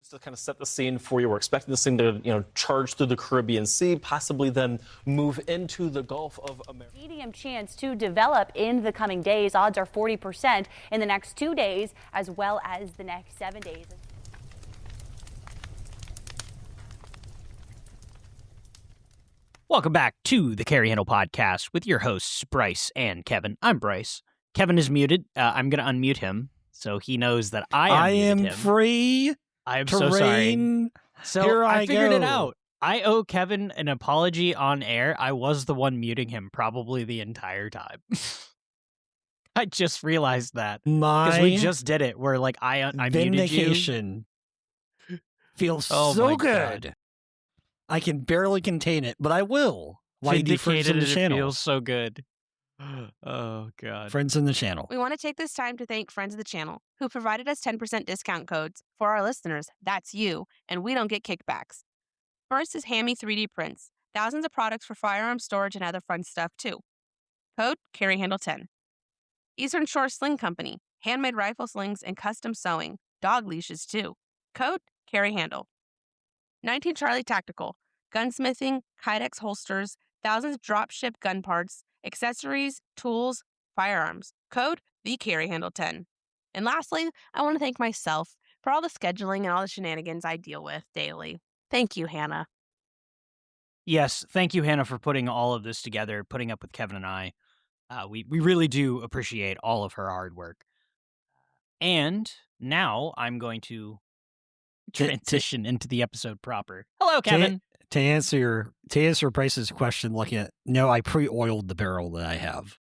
To kind of set the scene for you, we're expecting this thing to, charge through the Caribbean Sea, possibly then move into the Gulf of America. Medium chance to develop in the coming days. Odds are 40% in the next 2 days, as well as the next 7 days. Welcome back to the Carry Handle Podcast with your hosts, Bryce and Kevin. I'm Bryce. Kevin is muted. I'm going to unmute him so he knows that I am him. Free. I am so sorry. So Here I figured go. it out. I owe Kevin an apology on air. I was the one muting him probably the entire time. I just realized that. Because we just did it where like I muted you. Vindication feels Oh so my good. God. I can barely contain it, but I will. Like the friends in the Vindicated, it channel. feels so good. Oh, God. Friends in the channel. We want to take this time to thank friends of the channel who provided us 10% discount codes for our listeners. That's you, and we don't get kickbacks. First is Hammy 3D Prints. Thousands of products for firearm storage and other fun stuff, too. Code CarryHandle10. Eastern Shore Sling Company. Handmade rifle slings and custom sewing. Dog leashes, too. Code CarryHandle. 19 Charlie Tactical. Gunsmithing, Kydex holsters, thousands of drop-ship gun parts, accessories, tools, firearms. Code TheCarryHandle10. And lastly, I want to thank myself for all the scheduling and all the shenanigans I deal with daily. Thank you, Hannah. Yes, thank you, Hannah, for putting all of this together, putting up with Kevin and I. We really do appreciate all of her hard work. And now I'm going to transition into the episode proper. Hello, Kevin. To answer Bryce's question, I pre-oiled the barrel that I have.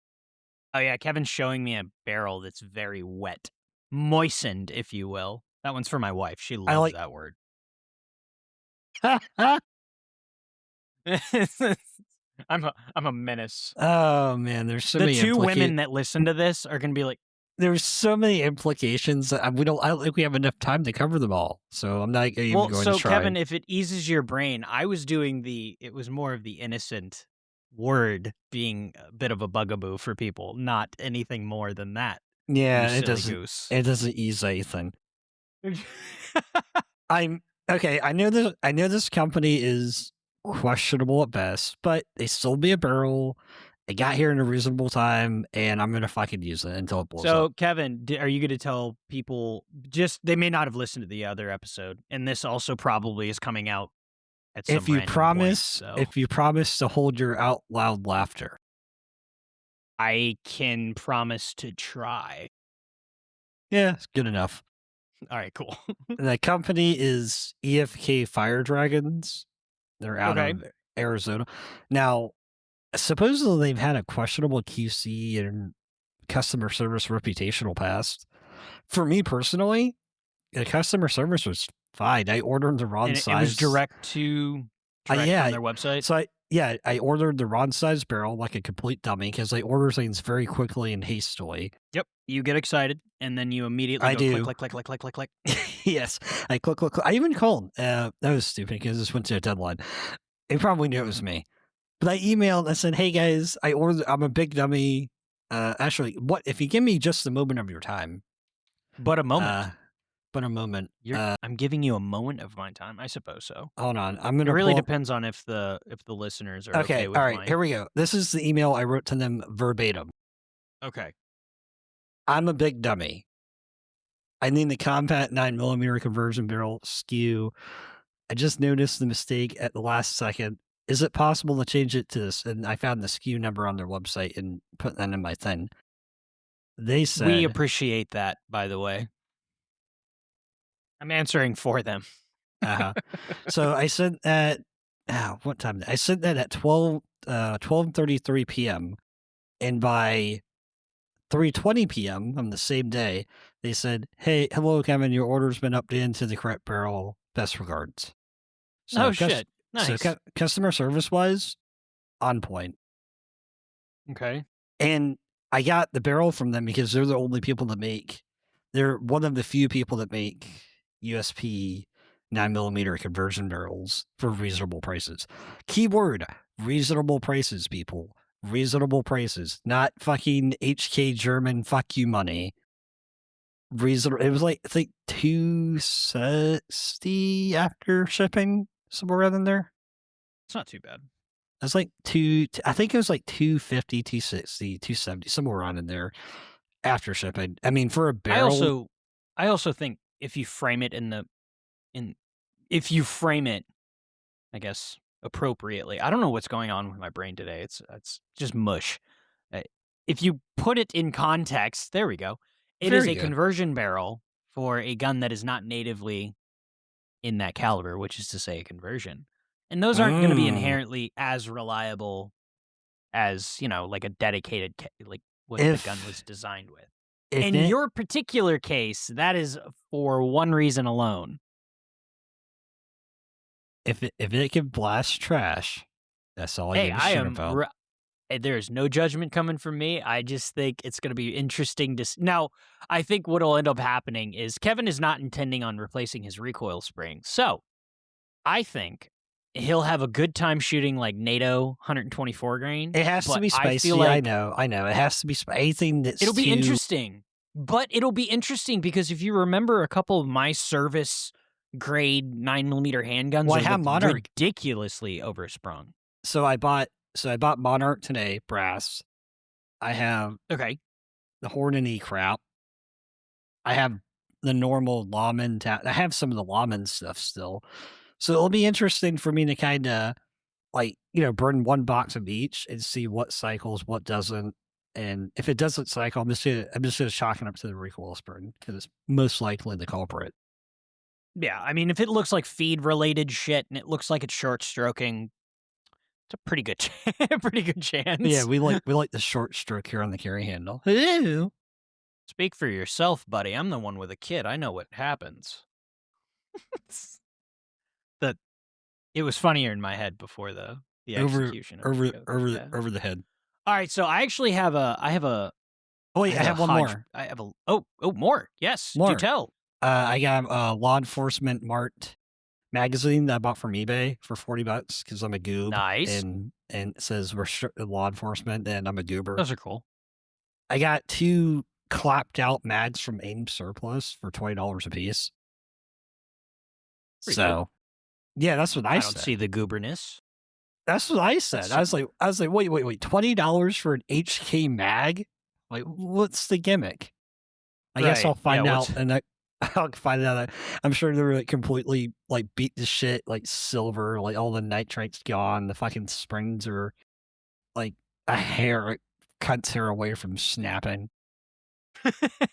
Oh, yeah, Kevin's showing me a barrel that's very wet. Moistened, if you will. That one's for my wife. She loves that word. I'm a menace. Oh, man, there's so many The two women that listen to this are going to be like, there's so many implications. I don't think we have enough time to cover them all. So I'm not even going to try. Kevin, if it eases your brain, I was doing it was more of the innocent word being a bit of a bugaboo for people, not anything more than that. Yeah, it doesn't ease anything. I know this company is questionable at best, but they sold me a barrel. I got here in a reasonable time, and I'm going to fucking use it until it blows up. So, Kevin, are you going to tell people, they may not have listened to the other episode, and this also probably is coming out at some If you promise to hold your out loud laughter. I can promise to try. Yeah, it's good enough. All right, cool. The company is EFK Fire Dragons. They're out of Arizona. Now, supposedly they've had a questionable QC and customer service reputational past. For me personally, the customer service was fine. I ordered the wrong size. It was direct on their website? So I ordered the wrong size barrel like a complete dummy because I order things very quickly and hastily. Yep. You get excited and then you immediately click. Yes. I click. I even called. That was stupid because this went to a deadline. They probably knew it was me. But I emailed and I said, hey guys, I'm a big dummy. Actually, what if you give me just a moment of your time? But a moment. I'm giving you a moment of my time. I suppose so. Hold on. It really depends on if the listeners are okay with all right, here we go. This is the email I wrote to them verbatim. Okay. I'm a big dummy. I need the compact 9mm conversion barrel skew. I just noticed the mistake at the last second. Is it possible to change it to this? And I found the SKU number on their website and put that in my thing. They said... We appreciate that, by the way. I'm answering for them. So I sent that... what time? I sent that at 12:33 p.m. And by 3:20 p.m. on the same day, they said, hey, hello, Kevin, your order's been updated to the correct barrel. Best regards. So shit. Nice. So customer service-wise, on point. Okay. And I got the barrel from them because they're the only people that make... They're one of the few people that make USP 9mm conversion barrels for reasonable prices. Keyword, reasonable prices, people. Reasonable prices. Not fucking HK German fuck you money. reasonable. It was like, I think $260 after shipping, somewhere around in there. It's not too bad. It's like I think it was like $250, $260, $270, somewhere around in there after shipping. I mean, for a barrel. I also think if you frame it if you frame it, I guess, appropriately. I don't know what's going on with my brain today. It's just mush. If you put it in context, there we go. It is a conversion barrel for a gun that is not natively in that caliber, which is to say a conversion. And those aren't going to be inherently as reliable as, like a dedicated, like what the gun was designed with. In your particular case, that is for one reason alone. If it can blast trash, that's all I give a shit about. There's no judgment coming from me. I just think it's going to be interesting to now. I think what will end up happening is Kevin is not intending on replacing his recoil spring, so I think he'll have a good time shooting like NATO 124 grain. It has to be spicy. I know. It has to be anything that's. It'll be interesting, but it'll be interesting because if you remember a couple of my service grade 9mm handguns, are ridiculously oversprung. So I bought Monarch today, brass. I have the Hornady crap. I have the normal Lawman. I have some of the Lawman stuff still. So it'll be interesting for me to kind of burn one box of each and see what cycles, what doesn't. And if it doesn't cycle, I'm just gonna chalk it up to the recoil spring because it's most likely the culprit. Yeah, I mean, if it looks like feed-related shit and it looks like it's short stroking, it's a pretty good chance. Yeah, we like the short stroke here on the carry handle. Ew. Speak for yourself, buddy. I'm the one with a kid. I know what happens. It was funnier in my head before the execution. Over the head. All right, so I actually have a. Oh wait, I have one more. I have more. Yes, more. Do tell. I got a law enforcement Mart magazine that I bought from eBay for $40 because I'm a goob. Nice. And it says restricted law enforcement and I'm a goober. Those are cool. I got 2 clapped out mags from AIM Surplus for $20 a piece. Pretty cool. Yeah, that's what I said. I don't see the gooberness. That's what I said. I was like, wait, $20 for an HK mag? Like, what's the gimmick? I guess I'll find out, and I'll find out. I'm sure they're completely beat to shit, silver, all the nitrite's gone. The fucking springs are a hair, cuts hair away from snapping.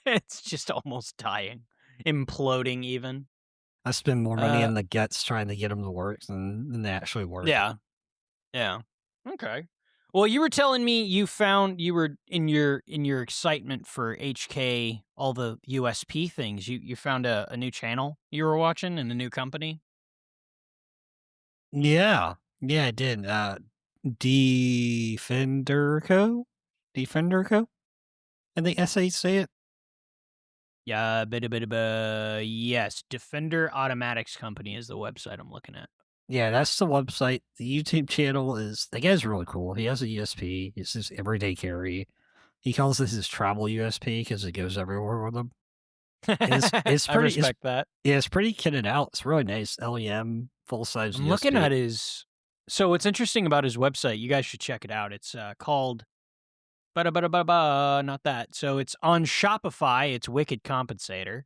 It's just almost dying, imploding even. I spend more money on the guts trying to get them to work than they actually work. Yeah. Okay. Well, you were telling me you were in your excitement for HK, all the USP things. You found a new channel you were watching and a new company. Yeah, I did. Defender Co. I think that's how you say it. Yeah, yes. Defender Automatics Company is the website I'm looking at. Yeah, that's the website. The YouTube channel the guy's really cool. He has a USP. It's his everyday carry. He calls this his travel USP because it goes everywhere with him. It's pretty, I respect that. Yeah, it's pretty kitted out. It's really nice. LEM, full-size I'm USP. looking at so what's interesting about his website, you guys should check it out. It's called not that. So it's on Shopify. It's Wicked Compensator.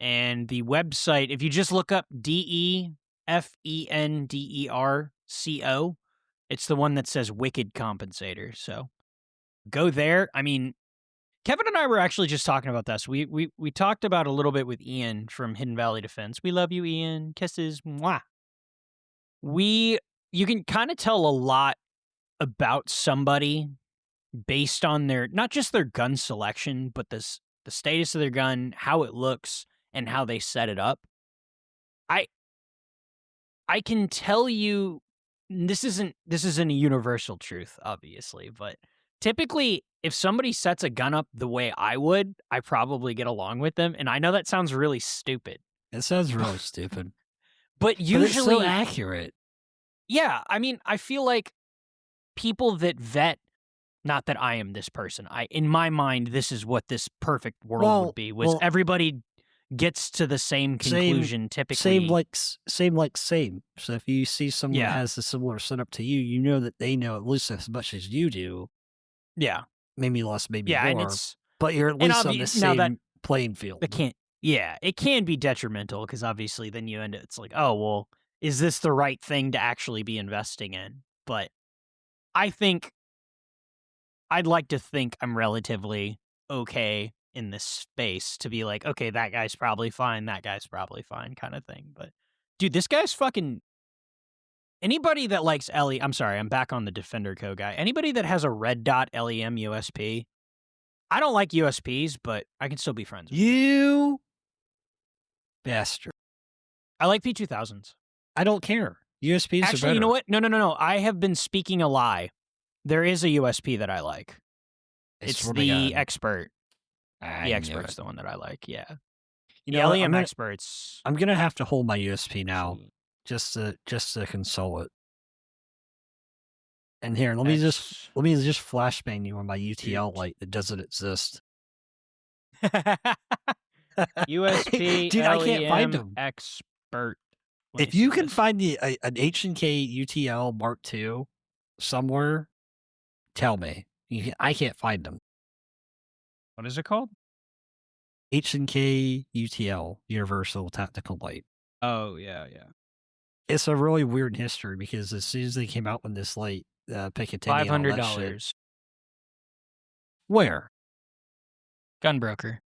And the website, if you just look up DEFENDERCO, it's the one that says Wicked Compensator. So go there. I mean, Kevin and I were actually just talking about this. We talked about a little bit with Ian from Hidden Valley Defense. We love you, Ian. Kisses. Mwah. You can kind of tell a lot about somebody based on not just their gun selection, but the status of their gun, how it looks, and how they set it up. I can tell you, this isn't a universal truth, obviously, but typically, if somebody sets a gun up the way I would, I probably get along with them. And I know that sounds really stupid. It sounds really stupid. But usually, it's so accurate. Yeah, I mean, I feel like people that vet Not that I am this person. In my mind, this is what this perfect world would be. Everybody gets to the same conclusion typically. Same. So if you see someone that has a similar setup to you, you know that they know at least as much as you do. Yeah. Maybe less, maybe more. And but you're at least on the same playing field. It can be detrimental because obviously then you end up, it's like, oh, well, is this the right thing to actually be investing in? But I'd like to think I'm relatively okay in this space to be like, okay, that guy's probably fine, that guy's probably fine kind of thing. But dude, this guy's fucking... Anybody that likes I'm sorry, I'm back on the Defender Co. guy. Anybody that has a red dot LEM USP, I don't like USPs, but I can still be friends with you. Bastard. I like P2000s. I don't care. USPs are better. You know what? No. I have been speaking a lie. There is a USP that I like. It's the Expert. The Expert's the one that I like, yeah. The LEM Experts. I'm going to have to hold my USP now just to console it. And here, let me just flashbang you on my UTL light that doesn't exist. USP Dude, LEM I can't find them. Expert. If you can find an H&K UTL Mark II somewhere, tell me. I can't find them. What is it called? H&K UTL, Universal Tactical Light. Oh, yeah. It's a really weird history because as soon as they came out with this light, Picatinny $500. Where? Gunbroker.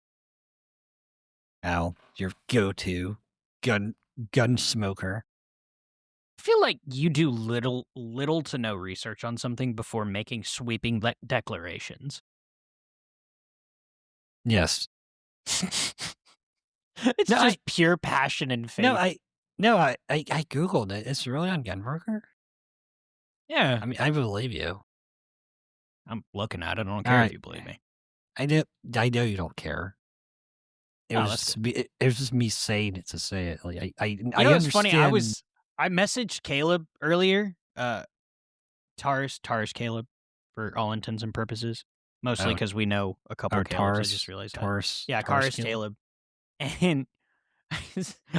Ow, your go-to gun smoker. I feel like you do little to no research on something before making sweeping declarations. Yes. It's just pure passion and faith. I Googled it. It's really on Gunbroker? Yeah. I mean, I believe you. I'm looking at it. I don't care if you believe me. I know you don't care. It was just me saying it to say it. Like I it's funny. I messaged Caleb earlier. Tars Caleb, for all intents and purposes. Mostly because we know a couple of Calebs. I just realized that. Yeah, Tars Caleb. And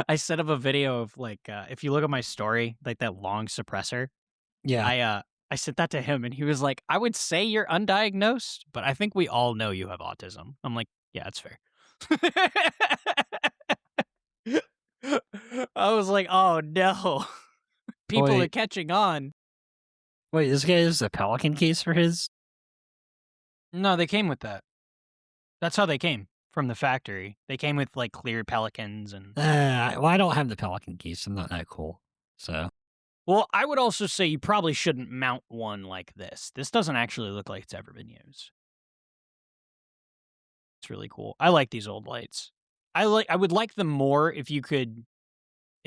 I set up a video of like if you look at my story, like that long suppressor. Yeah. I sent that to him and he was like, I would say you're undiagnosed, but I think we all know you have autism. I'm like, yeah, that's fair. I was like, oh no. People are catching on. Wait, this guy is a Pelican case for his? No, they came with that. That's how they came from the factory. They came with like clear Pelicans and... well, I don't have the Pelican case. I'm not that cool. So... Well, I would also say you probably shouldn't mount one like this. This doesn't actually look like it's ever been used. It's really cool. I like these old lights. I would like them more if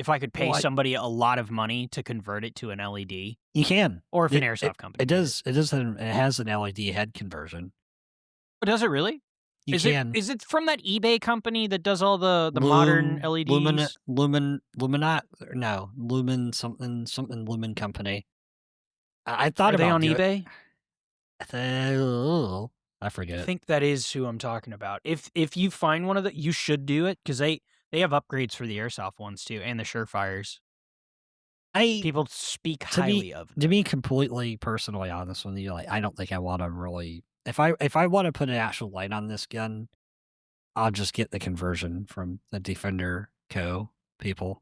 I could pay somebody a lot of money to convert it to an LED. You can. Or if an airsoft company. It has an LED head conversion. Oh, does it really? You can. Is it from that eBay company that does all the modern LEDs? Lumen company. I thought about they on eBay? I forget. I think that is who I'm talking about. If you find one of the, you should do it because they have upgrades for the airsoft ones too and the Surefires. People speak highly of them. To be completely personally honest with you, like I don't think I want to really. If I want to put an actual light on this gun, I'll just get the conversion from the Defender Co. people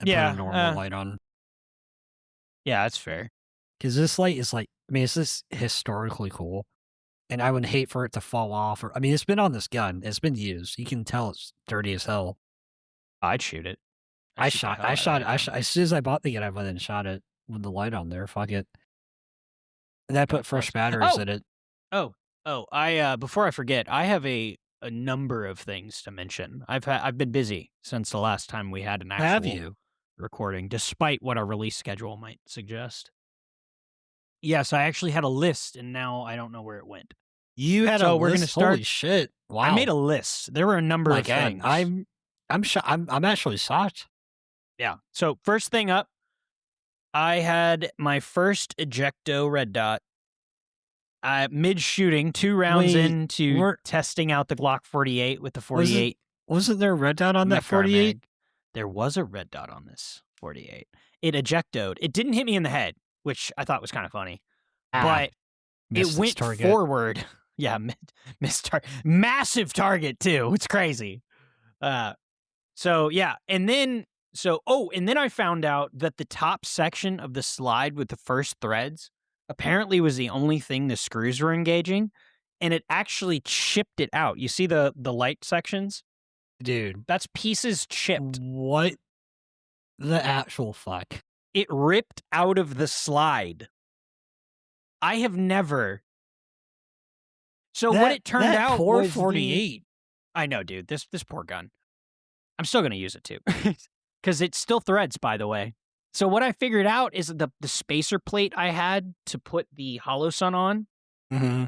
and put a normal light on. Yeah, that's fair. Because this light is like, I mean, it's just historically cool, and I would hate for it to fall off. Or I mean, it's been on this gun. It's been used. You can tell it's dirty as hell. I'd shoot it. I shot. As soon as I bought the gun, I went and shot it with the light on there. Fuck it. And I put fresh batteries in it. I before I forget, I have a number of things to mention. I've been busy since the last time we had an actual recording, despite what our release schedule might suggest. Yes, I actually had a list, and now I don't know where it went. You had a list? We're gonna start. Holy shit! Wow. I made a list. There were a number of things. I'm actually shocked. Yeah. So first thing up, I had my first Ejecto red dot. Mid shooting, 2 rounds Wait, into testing out the Glock 48 with the 48. Wasn't there a red dot on that 48? There was a red dot on this 48. It ejectoed. It didn't hit me in the head, which I thought was kind of funny. But it went forward. Yeah, missed target. Massive target, too. It's crazy. So, yeah. And then I found out that the top section of the slide with the first threads apparently was the only thing the screws were engaging, and it actually chipped it out. You see the light sections? Dude. That's pieces chipped. What the actual fuck? It ripped out of the slide. I have never... So what it turned out poor was 48. I know, dude. This poor gun. I'm still going to use it, too. Because it still threads, by the way. So what I figured out is the spacer plate I had to put the Hollow Sun on,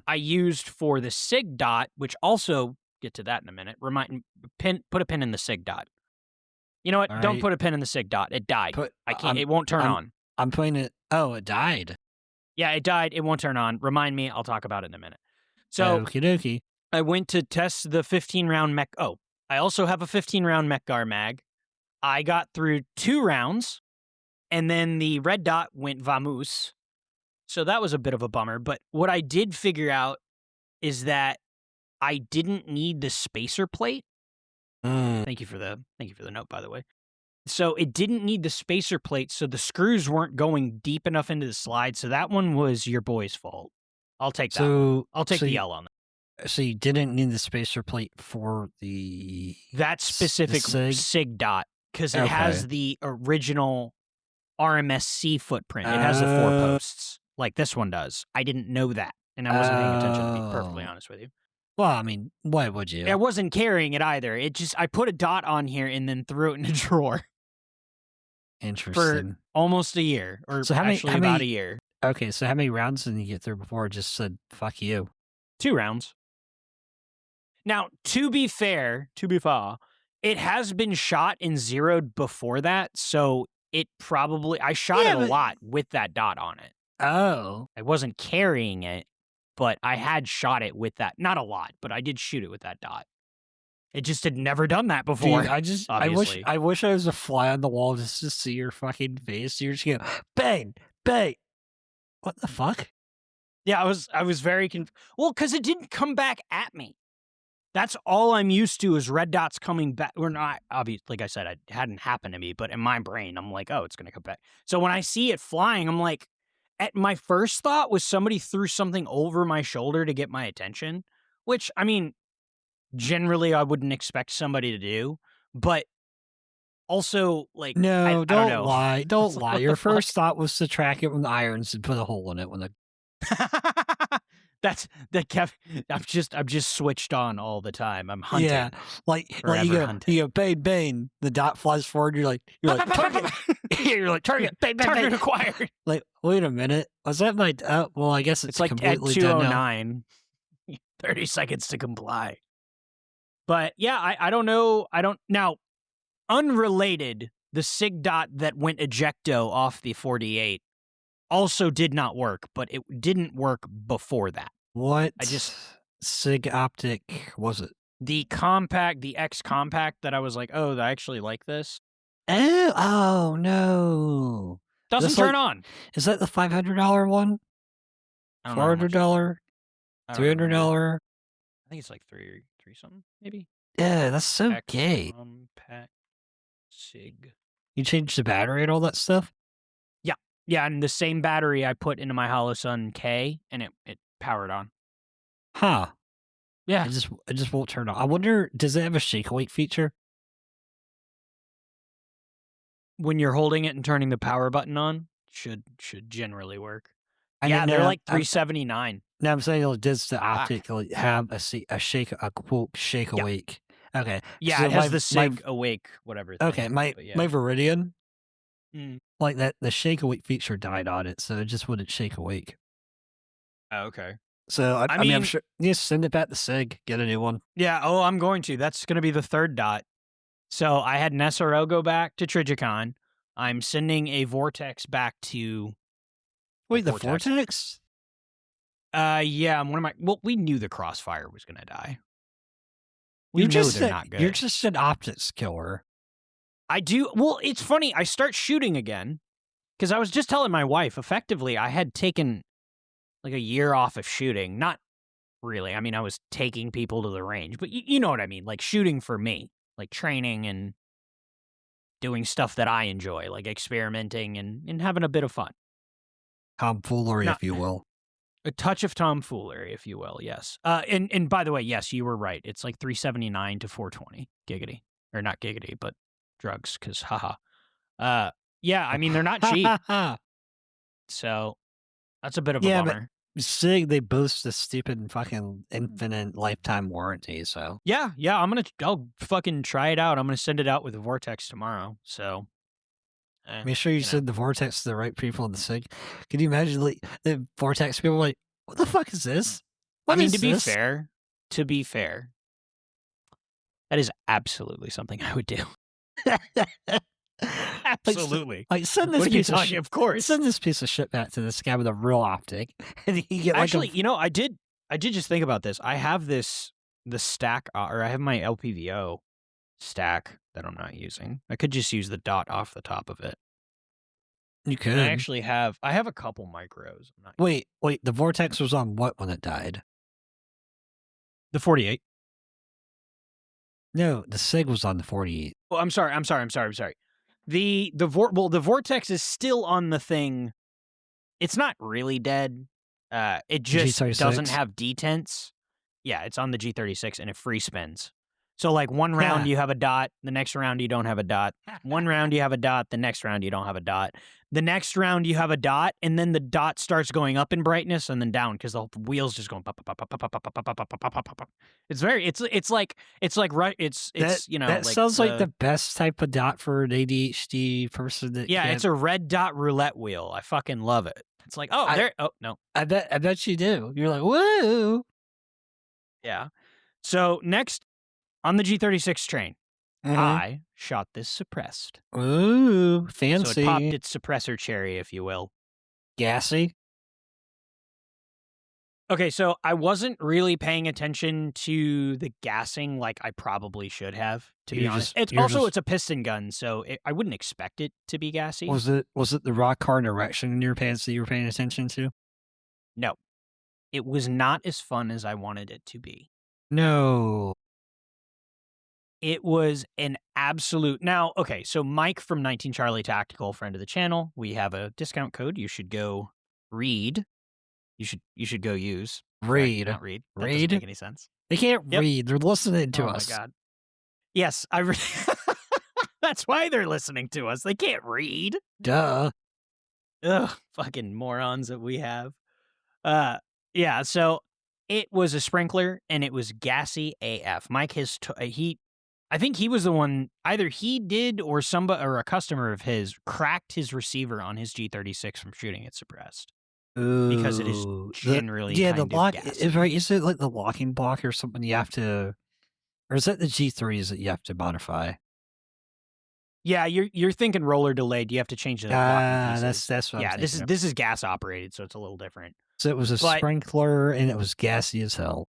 I used for the SIG dot, which also, get to that in a minute, put a pin in the SIG dot. You know what? All Don't right. put a pin in the SIG dot. It died. I can't. It won't turn on. I'm putting it. Oh, it died. Yeah, it died. It won't turn on. Remind me. I'll talk about it in a minute. So okie dokie. I went to test the 15-round mech. Oh, I also have a 15-round Mech-Gar mag. I got through 2 rounds, and then the red dot went vamoose. So that was a bit of a bummer. But what I did figure out is that I didn't need the spacer plate. Thank you for the note, by the way. So it didn't need the spacer plate, so the screws weren't going deep enough into the slide. So that one was your boy's fault. I'll take that. I'll take the L on that. So you didn't need the spacer plate for that specific SIG dot because it has the original RMSC footprint. It has the 4 posts like this one does. I didn't know that, and I wasn't paying attention, to be perfectly honest with you. Well, I mean, why would you? I wasn't carrying it either. I put a dot on here and then threw it in a drawer. Interesting. For almost a year, or so about a year. Okay, so how many rounds did you get through before it just said, fuck you? 2 rounds. Now, to be fair, it has been shot and zeroed before that, so it probably... I shot it a lot with that dot on it. Oh. I wasn't carrying it, but I had shot it with that. Not a lot, but I did shoot it with that dot. It just had never done that before. Dude, I wish I was a fly on the wall just to see your fucking face. You're just going, bang, bang. What the fuck? Yeah, I was very well, because it didn't come back at me. That's all I'm used to is red dots coming back. Or not, obviously, like I said, it hadn't happened to me, but in my brain, I'm like, oh, it's going to come back. So when I see it flying, I'm like, my first thought was somebody threw something over my shoulder to get my attention, which, I mean, generally I wouldn't expect somebody to do, but also, like, no, don't know. lie. Don't lie. Your first thought was to track it with irons and put a hole in it when the I'm just switched on all the time. I'm hunting. Yeah, like you go bang bang. The dot flies forward. You're like target. You're like target. Bang bang Target bang. acquired. Like wait a minute. Was that my? Well, I guess it's like completely at dead now. 2:09. 30 seconds to comply. But yeah, I don't know. Now, unrelated, the SIG dot that went ejecto off the 48 also did not work, but it didn't work before that. What? SIG optic was it? The compact, the X compact that I was like, oh, I actually like this. Oh no. Doesn't turn on. Is that the $500 one? $400? $300? I think it's like three something, maybe. Yeah, that's so X gay. Compact SIG. You changed the battery and all that stuff? Yeah, and the same battery I put into my Hollow Sun K, and it powered on. Huh. Yeah. It just won't turn on. I wonder, does it have a shake awake feature? When you're holding it and turning the power button on, should generally work. They're like $379. No, I'm saying, does the optic have a quote shake awake? Okay. Yeah, so it has the SIG awake, whatever. Thing, okay, my Viridian, like that, the shake awake feature died on it, so it just wouldn't shake awake. Oh, okay. So I mean, I'm sure. Just send it back to SIG, get a new one. Yeah. Oh, I'm going to. That's going to be the 3rd dot. So I had an SRO go back to Trijicon. I'm sending a Vortex back to. Wait, the Vortex? Yeah, we knew the Crossfire was gonna die. We know they're not good. You're just an optics killer. I do. Well, it's funny. I start shooting again because I was just telling my wife, effectively, I had taken like a year off of shooting. Not really. I mean, I was taking people to the range, but you know what I mean? Like shooting for me, like training and doing stuff that I enjoy, like experimenting and having a bit of fun. Tomfoolery, if you will. A touch of tomfoolery, if you will, yes. And by the way, yes, you were right. It's like $379 to $420. Giggity. Or not giggity, but drugs, because haha. Yeah, I mean, they're not cheap. So that's a bit of a bummer. But SIG, they boast the stupid fucking infinite lifetime warranty, so. Yeah, I'll fucking try it out. I'm gonna send it out with the Vortex tomorrow, so. Make sure you send the Vortex to the right people in the SIG. Can you imagine the Vortex people like, what the fuck is this? To be fair, that is absolutely something I would do. Absolutely. Like send this piece of shit. Of course. Send this piece of shit back to this guy with a real optic, and you get actually. I did just think about this. I have the stack, or I have my LPVO stack that I'm not using. I could just use the dot off the top of it. You could. And I have a couple micros. Wait. The Vortex was on what when it died? The 48. No, the SIG was on the 48. Well, I'm sorry. The Vortex is still on the thing. It's not really dead. It just G36? Doesn't have detents. Yeah, it's on the G36 and it free spins. So like one round you have a dot, the next round you don't have a dot. One round you have a dot, the next round you don't have a dot. The next round you have a dot, and then the dot starts going up in brightness and then down because the wheel's just going pop, pop, pop, pop, pop, pop, pop, pop, pop, pop, pop. That sounds like the best type of dot for an ADHD person. It's a red dot roulette wheel. I fucking love it. It's like, no. I bet you do. You're like, whoa. Yeah. So next on the G36 train, I shot this suppressed. Ooh, fancy. So it popped its suppressor cherry, if you will. Gassy? Okay, so I wasn't really paying attention to the gassing like I probably should have, to be honest. It's a piston gun, so I wouldn't expect it to be gassy. Was it the rock hard erection in your pants that you were paying attention to? No. It was not as fun as I wanted it to be. No. It was an absolute... Now, okay, so Mike from 19 Charlie Tactical, friend of the channel, we have a discount code. You should go read. You should go use. Read. Not read. That read? doesn't make any sense. They can't read. They're listening to us. Oh, my God. Yes, that's why they're listening to us. They can't read. Duh. Ugh, fucking morons that we have. Yeah, so it was a sprinkler, and it was gassy AF. Mike I think he was the one, either he did or a customer of his cracked his receiver on his G36 from shooting it suppressed. Ooh, because it is generally the lock. Right? Is it like the locking block or something you have to, or is that the G3s that you have to modify? Yeah, you're thinking roller delayed. You have to change the locking pieces. That's what. Yeah, this is gas operated, so it's a little different. So it was a sprinkler, and it was gassy as hell.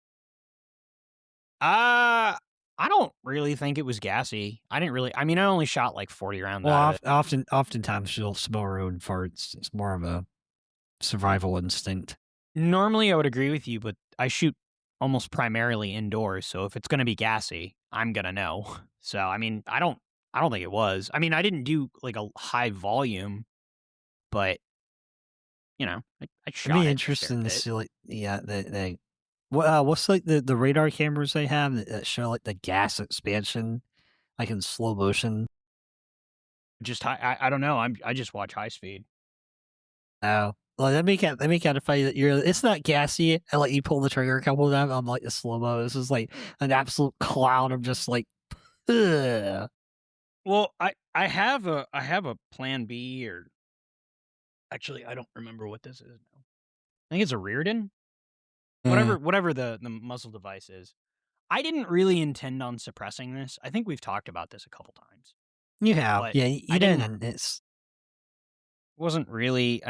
I don't really think it was gassy. I only shot like 40 rounds. Well, oftentimes you'll smell your own farts. It's more of a survival instinct. Normally, I would agree with you, but I shoot almost primarily indoors, so if it's going to be gassy, I'm gonna know. So, I don't think it was. I didn't do like a high volume, but I shot. It'd be interesting to see, like, what's like the radar cameras they have that show like the gas expansion, like in slow motion. Just I don't know. I just watch high speed. Oh, well, let me kind of funny that it's not gassy. I let you pull the trigger a couple of times. I'm like the slow mo. This is like an absolute cloud of just like. Ugh. Well, I have a plan B, or actually I don't remember what this is now. I think it's a Reardon. Whatever the muzzle device is. I didn't really intend on suppressing this. I think we've talked about this a couple times. You have. But Yeah, you didn't. It wasn't really,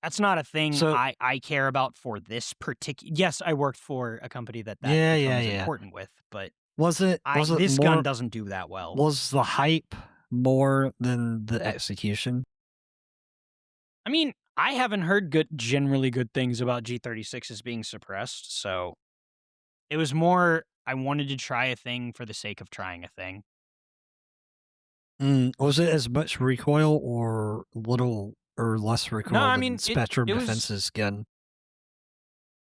That's not a thing So- I care about for this particular. Yes, I worked for a company that Yeah, becomes yeah. important with, but Was it this more, gun doesn't do that well. Was the hype more than the execution? I mean, I haven't heard generally good things about G36s being suppressed, so it was more I wanted to try a thing for the sake of trying a thing. Was it as much recoil or little or less recoil I than mean, Spectrum it was- Defense's gun?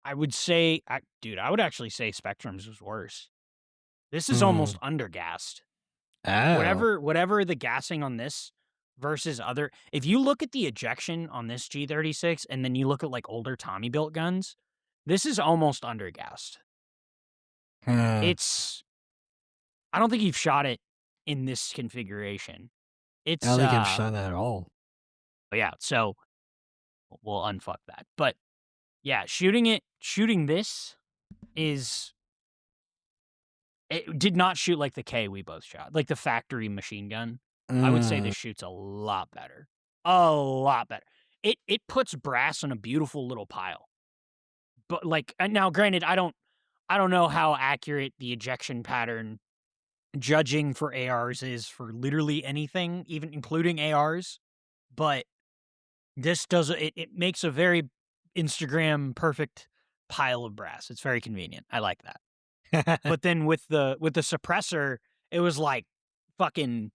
I would say, dude, I would actually say Spectrum's was worse. This is almost undergassed. Oh. Whatever the gassing on this versus other. If you look at the ejection on this G36 and then you look at like older Tommy built guns, this is almost undergassed. It's. I don't think you've shot it in this configuration. It's. I don't think I've shot that at all. Yeah, so we'll unfuck that. But yeah, shooting this is. It did not shoot like the K we both shot, like the factory machine gun. I would say this shoots a lot better. A lot better. It puts brass in a beautiful little pile. But like now, granted, I don't know how accurate the ejection pattern judging for ARs is for literally anything, even including ARs. But this does it makes a very Instagram perfect pile of brass. It's very convenient. I like that. But then with the suppressor, it was like fucking.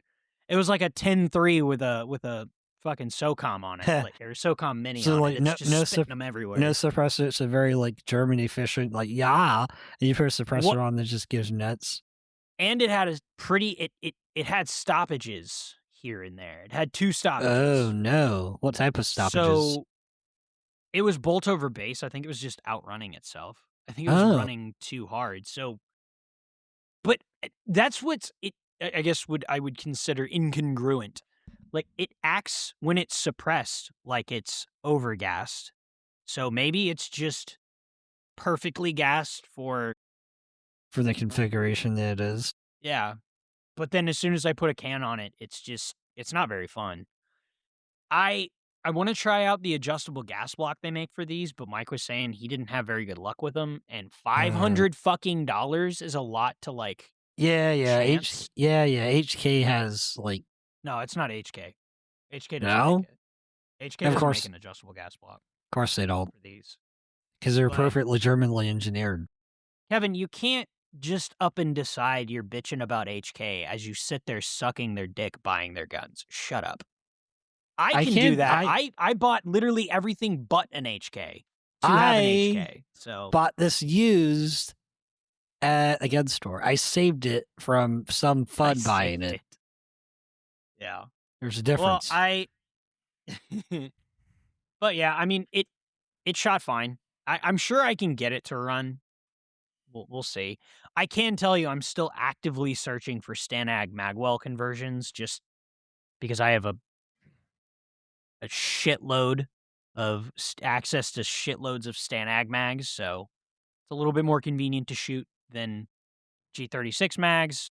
It was like a 10-3 with a fucking SOCOM on it, like, or SOCOM Mini So, on like, it. It's just spitting them everywhere. No suppressor. It's a very like German efficient, like and you put a suppressor on that just gives nuts. And it had a pretty. It had stoppages here and there. It had 2 stoppages. Oh no! What type of stoppages? So it was bolt over base. I think it was just outrunning itself. I think it was running too hard. So, but that's what's it. I guess I would consider incongruent. Like it acts when it's suppressed like it's overgassed. So maybe it's just perfectly gassed for the configuration that it is. Yeah. But then as soon as I put a can on it, it's not very fun. I want to try out the adjustable gas block they make for these, but Mike was saying he didn't have very good luck with them, and $500 fucking dollars is a lot to like. Yeah. Chance. HK has like. No, it's not HK. HK doesn't No? make it. HK doesn't make an adjustable gas block. Of course they don't. For these. Because they're perfectly Germanly engineered. Kevin, you can't just up and decide you're bitching about HK as you sit there sucking their dick buying their guns. Shut up. I can do that. I bought literally everything but an HK to have an HK. So bought this used at a gun store. I saved it from some fun buying it. Yeah. There's a difference. Well, but yeah, I mean, it shot fine. I'm sure I can get it to run. We'll see. I can tell you I'm still actively searching for Stanag Magwell conversions just because I have a shitload of access to shitloads of Stanag mags, so it's a little bit more convenient to shoot than G36 mags.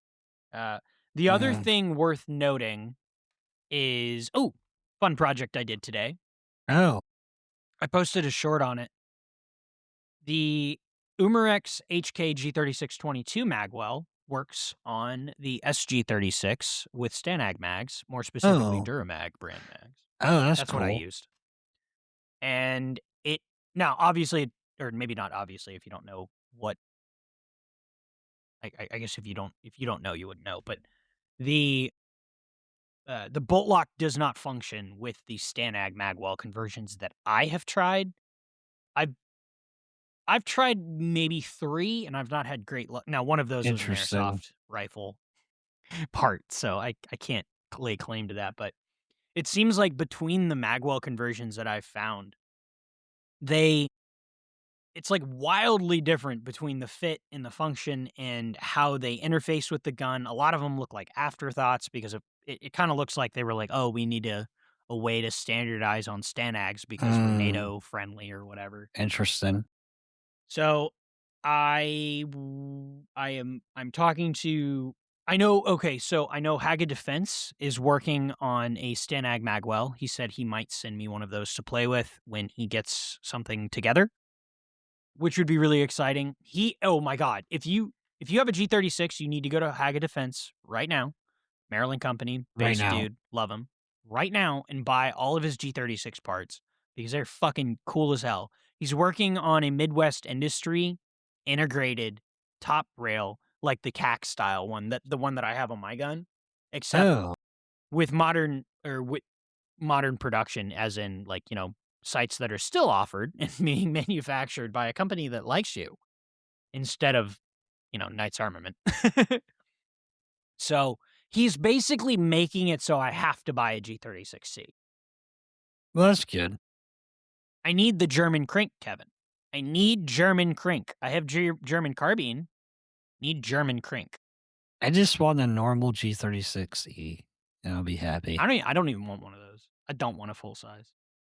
The other thing worth noting is, fun project I did today. Oh. I posted a short on it. The Umarex HK G3622 magwell works on the SG36 with Stanag mags, more specifically Duramag brand mags. Oh, that's cool. What I used. And it now obviously, or maybe not obviously, if you don't know what. I guess if you don't know, you wouldn't know. But the bolt lock does not function with the Stanag magwell conversions that I have tried. I've tried maybe 3, and I've not had great luck. Now, one of those was an airsoft rifle part, so I can't lay claim to that. But it seems like between the magwell conversions that I've found, it's like wildly different between the fit and the function and how they interface with the gun. A lot of them look like afterthoughts because it kind of looks like they were like, oh, we need a way to standardize on Stanags because we're NATO friendly or whatever. Interesting. So I'm talking to I know. Okay, so I know Haga Defense is working on a Stanag Magwell. He said he might send me one of those to play with when he gets something together, which would be really exciting. Oh my God, if you have a G36, you need to go to Haga Defense right now. Maryland company, Right basic now. dude, love him. Right now and buy all of his G36 parts because they're fucking cool as hell. He's working on a Midwest industry integrated top rail, like the CAC style one, the one that I have on my gun, except with modern production, as in like, sights that are still offered and being manufactured by a company that likes you instead of, Knights Armament. So he's basically making it so I have to buy a G36C. Well, that's good. I need the German crank, Kevin. I need German crank. I have German carbine. Need German crank. I just want a normal G36E, and I'll be happy. I don't even want one of those. I don't want a full size.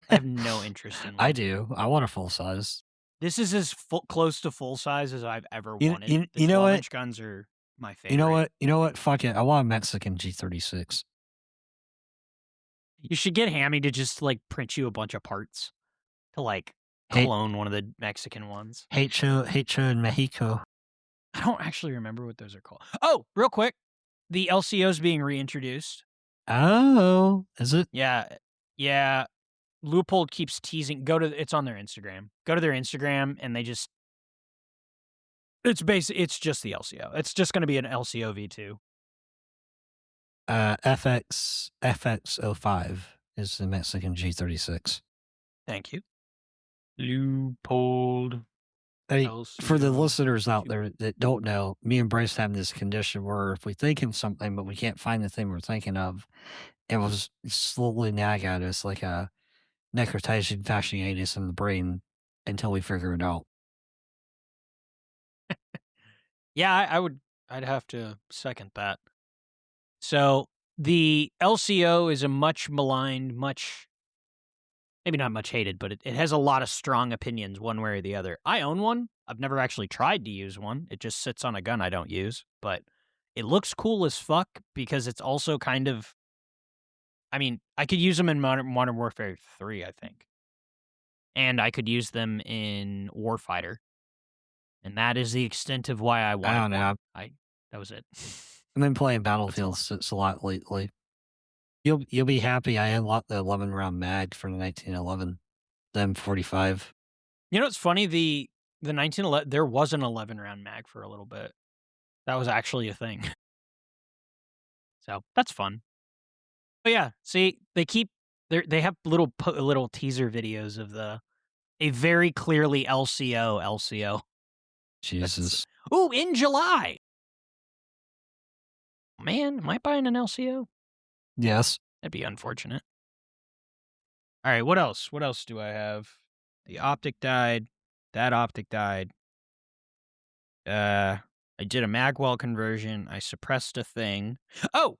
I have no interest in one. I do. I want a full size. This is as close to full size as I've ever wanted. You know what? 12-inch guns are my favorite. You know what? Fuck it. I want a Mexican G36. You should get Hammy to just like print you a bunch of parts to like clone one of the Mexican ones. Hecho in Mexico. I don't actually remember what those are called. Oh, real quick. The LCO's being reintroduced. Oh, is it? Yeah. Loopold keeps teasing. It's on their Instagram. Go to their Instagram and it's just the LCO. It's just going to be an LCO V2. FX05 is the Mexican G36. Thank you. Loopold. For the listeners out there that don't know, me and Bryce have this condition where if we think of something but we can't find the thing we're thinking of, it will slowly nag at us like a necrotizing fasciitis in the brain until we figure it out. Yeah, I'd have to second that. So the LCO is a much maligned, maybe not much hated, but it has a lot of strong opinions one way or the other. I own one. I've never actually tried to use one. It just sits on a gun I don't use, but it looks cool as fuck because it's also kind of, I could use them in Modern Warfare 3, I think. And I could use them in Warfighter. And that is the extent of why I wanted I don't know. That was it. I've been playing Battlefield since a lot lately. You'll be happy I unlocked the 11-round mag for the 1911, the M45. You know what's funny? The 1911, there was an 11-round mag for a little bit. That was actually a thing. So that's fun. But yeah, see, they have little teaser videos of a very clearly LCO. Jesus. Oh, in July. Man, am I buying an LCO? Yes. That'd be unfortunate. All right, what else? What else do I have? The optic died. That optic died. I did a magwell conversion. I suppressed a thing. Oh,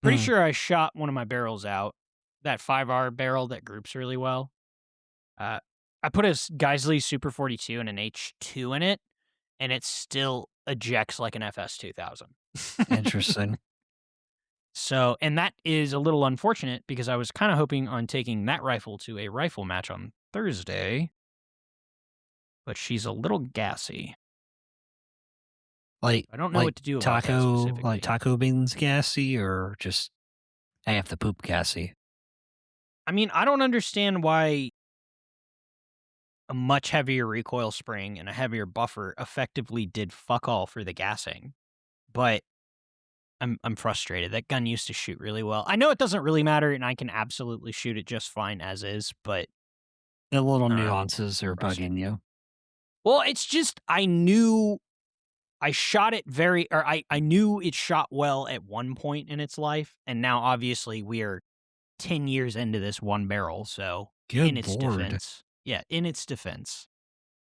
pretty sure I shot one of my barrels out. That 5R barrel that groups really well. I put a Geisley Super 42 and an H2 in it, and it still ejects like an FS 2000. Interesting. So, and that is a little unfortunate because I was kind of hoping on taking that rifle to a rifle match on Thursday, but she's a little gassy. Like, I don't know what to do about that specifically. Like taco beans gassy or just half the poop gassy? I don't understand why a much heavier recoil spring and a heavier buffer effectively did fuck all for the gassing, but I'm frustrated. That gun used to shoot really well. I know it doesn't really matter, and I can absolutely shoot it just fine as is, but the little nuances are bugging you. Well, it's just I knew I shot it I knew it shot well at one point in its life, and now obviously we are 10 years into this one barrel, so in its defense. Yeah, in its defense.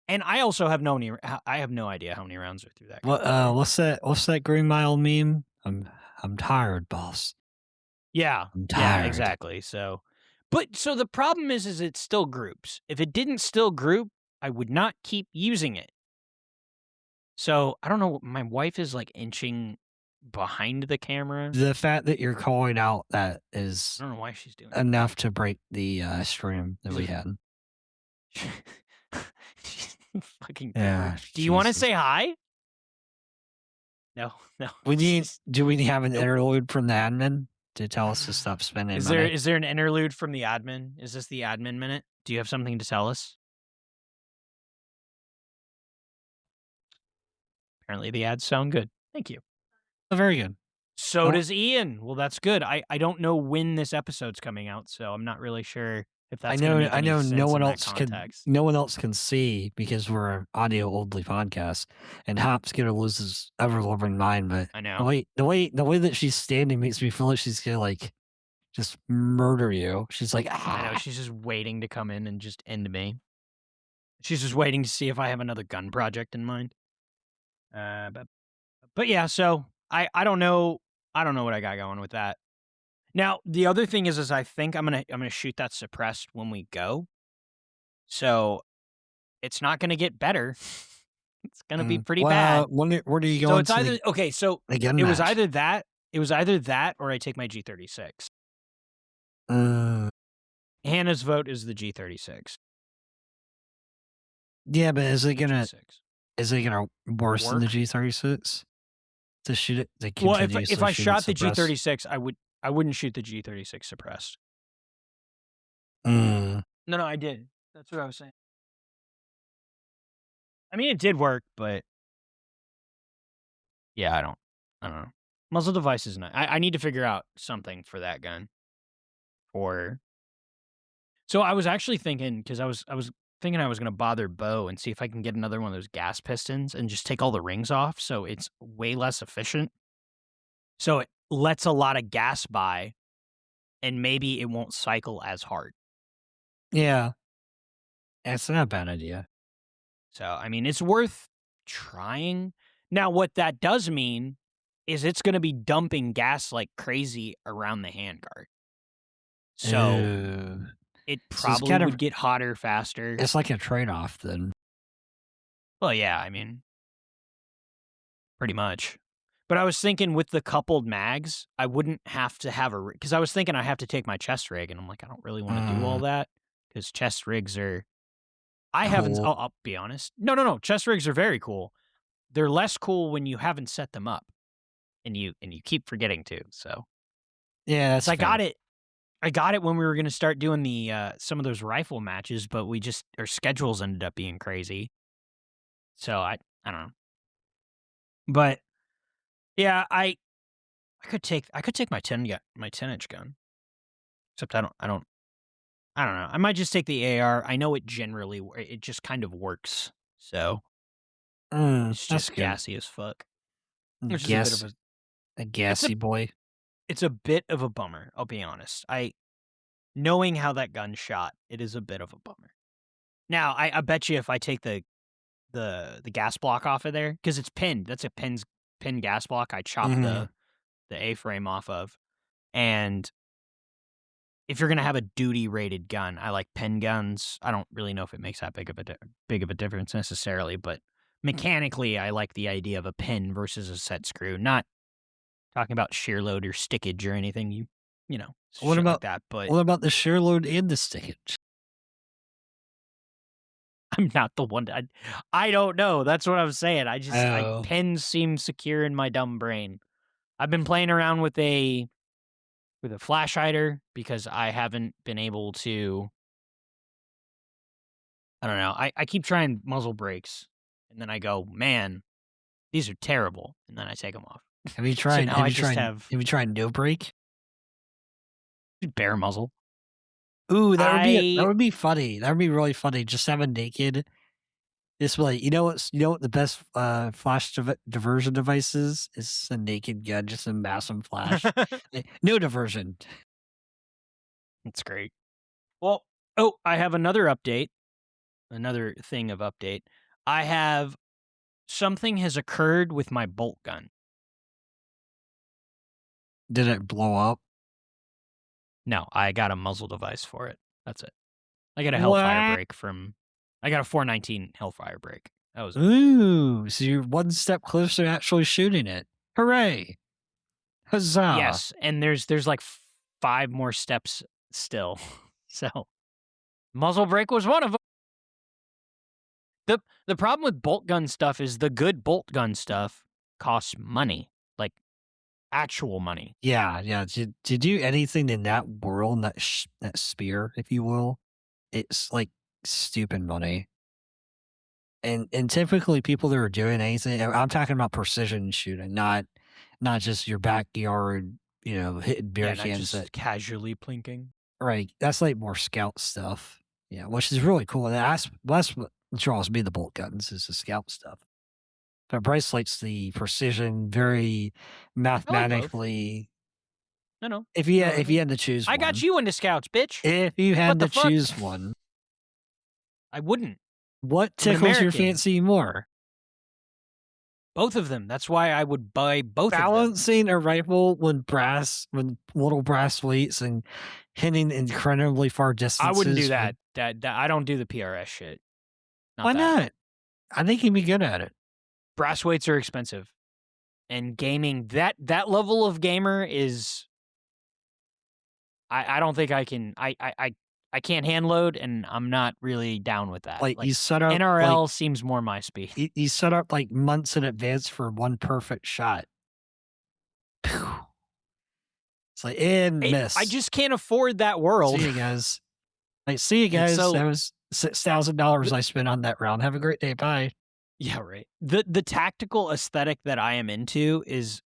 And I also have no idea how many rounds are through that. What's that Green Mile meme? I'm tired, boss. Yeah. I'm tired. Yeah, exactly. So the problem is it still groups. If it didn't still group, I would not keep using it. So I don't know. My wife is like inching behind the camera. The fact that you're calling out that is I don't know why she's doing enough to break the stream that we had. Fucking Yeah. Do you want to Jesus. say hi? No. Do we have an interlude from the admin to tell us to stop spending money? Is there an interlude from the admin? Is this the admin minute? Do you have something to tell us? Apparently the ads sound good. Thank you. Oh, very good. So does Ian. Well, that's good. I don't know when this episode's coming out, so I'm not really sure if that's going to make any sense no one in else that context. no one else can see because we're an audio only podcast, and Hop's gonna lose his ever loving mind. But I know. the way that she's standing makes me feel like she's gonna like just murder you. She's like, I know. She's just waiting to come in and just end me. She's just waiting to see if I have another gun project in mind. But yeah, so I don't know what I got going with that. Now, the other thing is I think I'm gonna shoot that suppressed when we go. So it's not gonna get better. It's gonna be pretty bad. Where are you So going? it's either okay. So again, it was either that or I take my G36. Hannah's vote is the G36. Yeah, but is it gonna worsen the G36 to shoot it? Well, if I shot the G36, I wouldn't shoot the G36 suppressed. No, I did. That's what I was saying. I mean, it did work, but yeah, I don't know. Muzzle device is not. I need to figure out something for that gun. So I was actually thinking, because I was thinking I was going to bother Bo and see if I can get another one of those gas pistons and just take all the rings off, so it's way less efficient. So it lets a lot of gas by, and maybe it won't cycle as hard. Yeah. That's not a bad idea. So, I mean, it's worth trying. Now, what that does mean is it's going to be dumping gas like crazy around the handguard. So, it probably would get hotter faster. It's like a trade-off then. Well, yeah, I mean, pretty much. But I was thinking with the coupled mags, I wouldn't have to have because I was thinking I have to take my chest rig, and I'm like, I don't really want to do all that because chest rigs are. I'll be honest. No. Chest rigs are very cool. They're less cool when you haven't set them up, and you keep forgetting to. So yeah, that's I got it. I got it when we were going to start doing the some of those rifle matches, but our schedules ended up being crazy. So I don't know. But yeah, I could take my 10-inch gun. Except I don't know. I might just take the AR. I know it just kind of works. So it's just gassy as fuck. Which is a gassy boy. It's a bit of a bummer, I'll be honest. Knowing how that gun shot, it is a bit of a bummer. Now, I bet you if I take the gas block off of there, because it's pinned. That's a pin gas block. I chop the A-frame off of, and if you're gonna have a duty rated gun, I like pin guns. I don't really know if it makes that big of a difference necessarily, but mechanically, I like the idea of a pin versus a set screw. Not talking about shear load or stickage or anything. You know, what about like that? But what about the shear load and the stickage? I'm not the one. I don't know. That's what I'm saying. Pins seem secure in my dumb brain. I've been playing around with a flash hider because I haven't been able to. I don't know. I keep trying muzzle brakes, and then I go, man, these are terrible, and then I take them off. Have you tried? Have you tried no brake? Bare muzzle. Ooh, that would be funny. That would be really funny. Just have a naked display. You know what the best flash diversion device is? It's a naked gun, just a massive flash. No diversion. That's great. Well, I have another update. Another thing of update. Something has occurred with my bolt gun. Did it blow up? No, I got a muzzle device for it. That's it. I got a Hellfire break I got a 419 Hellfire break. That was Ooh, so you're one step closer to actually shooting it. Hooray! Huzzah! Yes, and there's like 5 more steps still. So muzzle brake was one of them. The problem with bolt gun stuff is the good bolt gun stuff costs money, like actual money. Yeah. To do anything in that world, that sphere, if you will, it's like stupid money. And typically people that are doing anything, I'm talking about precision shooting, not just your backyard, hitting beer Yeah, not cans. just casually plinking. Right, that's like more scout stuff. Yeah, which is really cool. And that's what draws me the bolt guns is the scout stuff. But Bryce likes the precision, very mathematically. No. If you had to choose, I got you into scouts, bitch. If you had to choose one, I wouldn't. What tickles your fancy more? Both of them. That's why I would buy both Balancing a rifle with little brass weights and hitting incredibly far distances. I wouldn't do that. That I don't do the PRS shit. Why not? I think you'd be good at it. Brass weights are expensive. And gaming, that level of gamer is... I don't think I can... I can't hand load, and I'm not really down with that. Like you set up NRL seems more my speed. You set up like months in advance for one perfect shot. It's like miss. I just can't afford that world. See you guys. So, that was $6,000 I spent on that round. Have a great day. Bye. Yeah, right. The tactical aesthetic that I am into is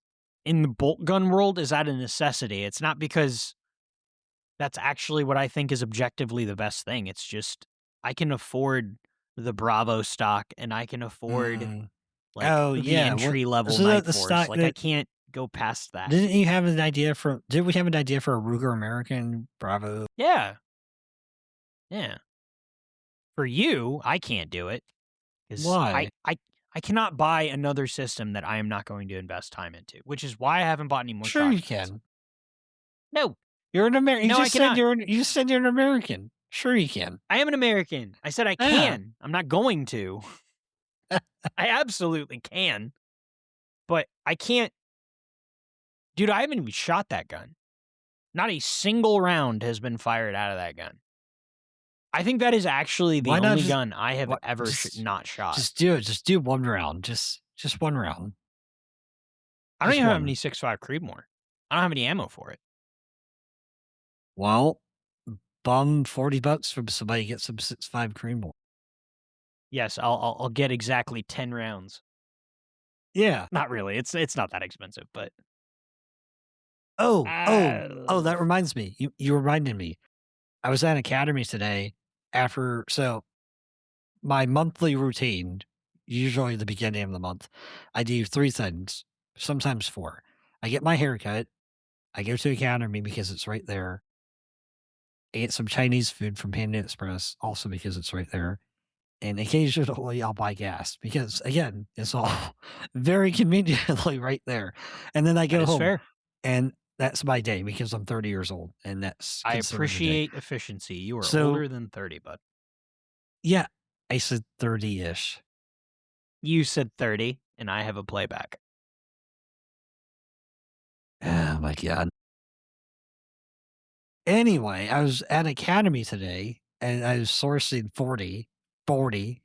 in the bolt gun world is at a necessity. It's not because that's actually what I think is objectively the best thing. It's just I can afford the Bravo stock and I can afford the entry level Night Force. I can't go past that. Did we have an idea for a Ruger American Bravo? Yeah. For you, I can't do it. Why? I cannot buy another system that I am not going to invest time into, which is why I haven't bought any more. Sure, you can. No. You're an American. No, I cannot. You just said you're an American. Sure, you can. I am an American. I said I can. I'm not going to. I absolutely can. But I can't. Dude, I haven't even shot that gun. Not a single round has been fired out of that gun. I think that is actually the only gun I have ever not shot. Just do it. Just do one round. Just one round. I don't even have any 6.5 Creedmoor. I don't have any ammo for it. Well, bum $40 from somebody to get some 6.5 Creedmoor. Yes, I'll get exactly 10 rounds. Yeah, not really. It's not that expensive, but that reminds me. You reminded me. I was at Academy today so my monthly routine, usually the beginning of the month, I do 3 things, sometimes 4. I get my haircut. I go to Academy because it's right there. I get some Chinese food from Panda Express, also because it's right there. And occasionally I'll buy gas because, again, it's all very conveniently right there. And then I go home. Fair. And that's my day because I'm 30 years old. And that's... I appreciate efficiency. You are older than 30, bud. Yeah, I said 30-ish. You said 30, and I have a playback. Oh, my God. Anyway, I was at Academy today, and I was sourcing 40. I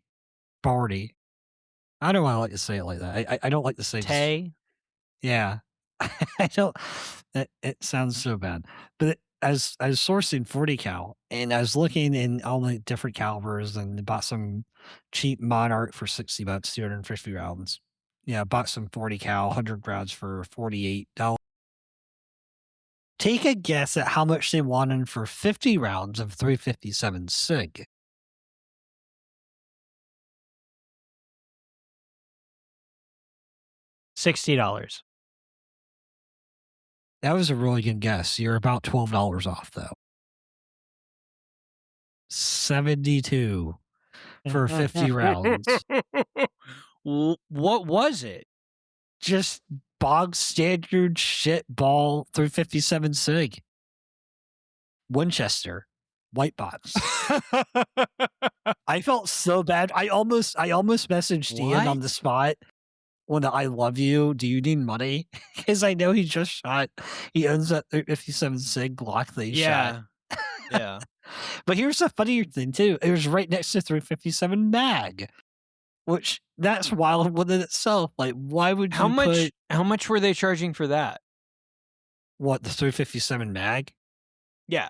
don't want to like to say it like that. I don't like to say... Tay? Yeah. I don't... It sounds so bad. But I was sourcing 40 cal, and I was looking in all the different calibers and bought some cheap Monarch for $60, 250 rounds. Yeah, bought some 40 cal, 100 rounds for $48. Take a guess at how much they wanted for 50 rounds of 357 SIG. $60. That was a really good guess. You're about $12 off, though. 72 for 50 rounds. What was it? Just bog standard shit ball 357 SIG. Winchester. White box. I felt so bad. I almost messaged Ian on the spot. when the I love you, do you need money? Because I know he owns that 357 SIG Glock that he shot. Yeah. But here's the funnier thing, too. It was right next to 357 Mag, which that's wild within itself. Like, why would you How much were they charging for that? What, the 357 Mag? Yeah.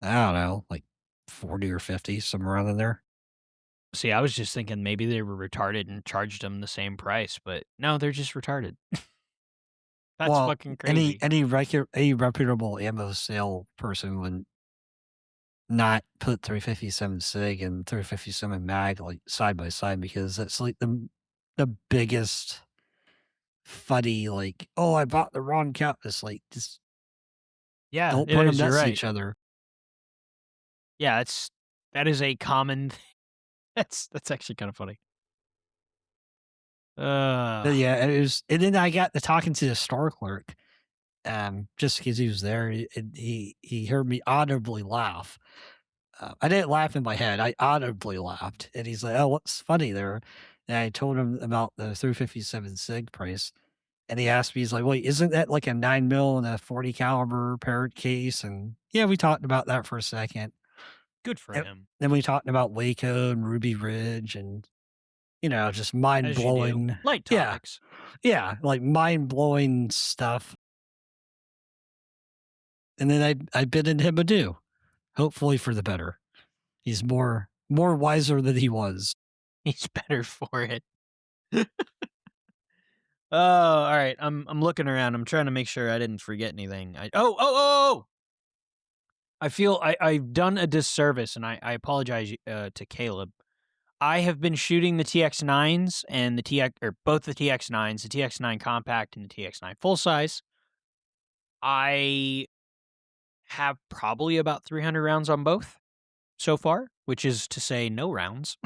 I don't know, like 40 or 50, somewhere around in there. See, I was just thinking maybe they were retarded and charged them the same price, but no, they're just retarded. That's fucking crazy. Any reputable ammo sale person would not put 357 SIG and 357 Mag like side by side, because that's like the biggest funny, like, oh, I bought the wrong count. It's like, just don't put them next to each other. Yeah, that is a common thing. That's actually kind of funny. But yeah, it was, and then I got to talking to the store clerk, just because he was there, and he heard me audibly laugh. I didn't laugh in my head; I audibly laughed, and he's like, "Oh, what's funny there?" And I told him about the 357 SIG price, and he asked me, he's like, "Wait, isn't that like a 9mm and a 40 caliber parent case?" And yeah, we talked about that for a second. Good for him. Then we talked about Waco and Ruby Ridge, and just mind blowing light topics. Yeah, like mind blowing stuff. And then I bid in him adieu, hopefully for the better. He's more wiser than he was. He's better for it. Oh, all right. I'm looking around. I'm trying to make sure I didn't forget anything. I feel I've done a disservice, and I apologize to Caleb. I have been shooting the TX9s and both the TX9s, the TX9 compact and the TX9 full size. I have probably about 300 rounds on both so far, which is to say no rounds,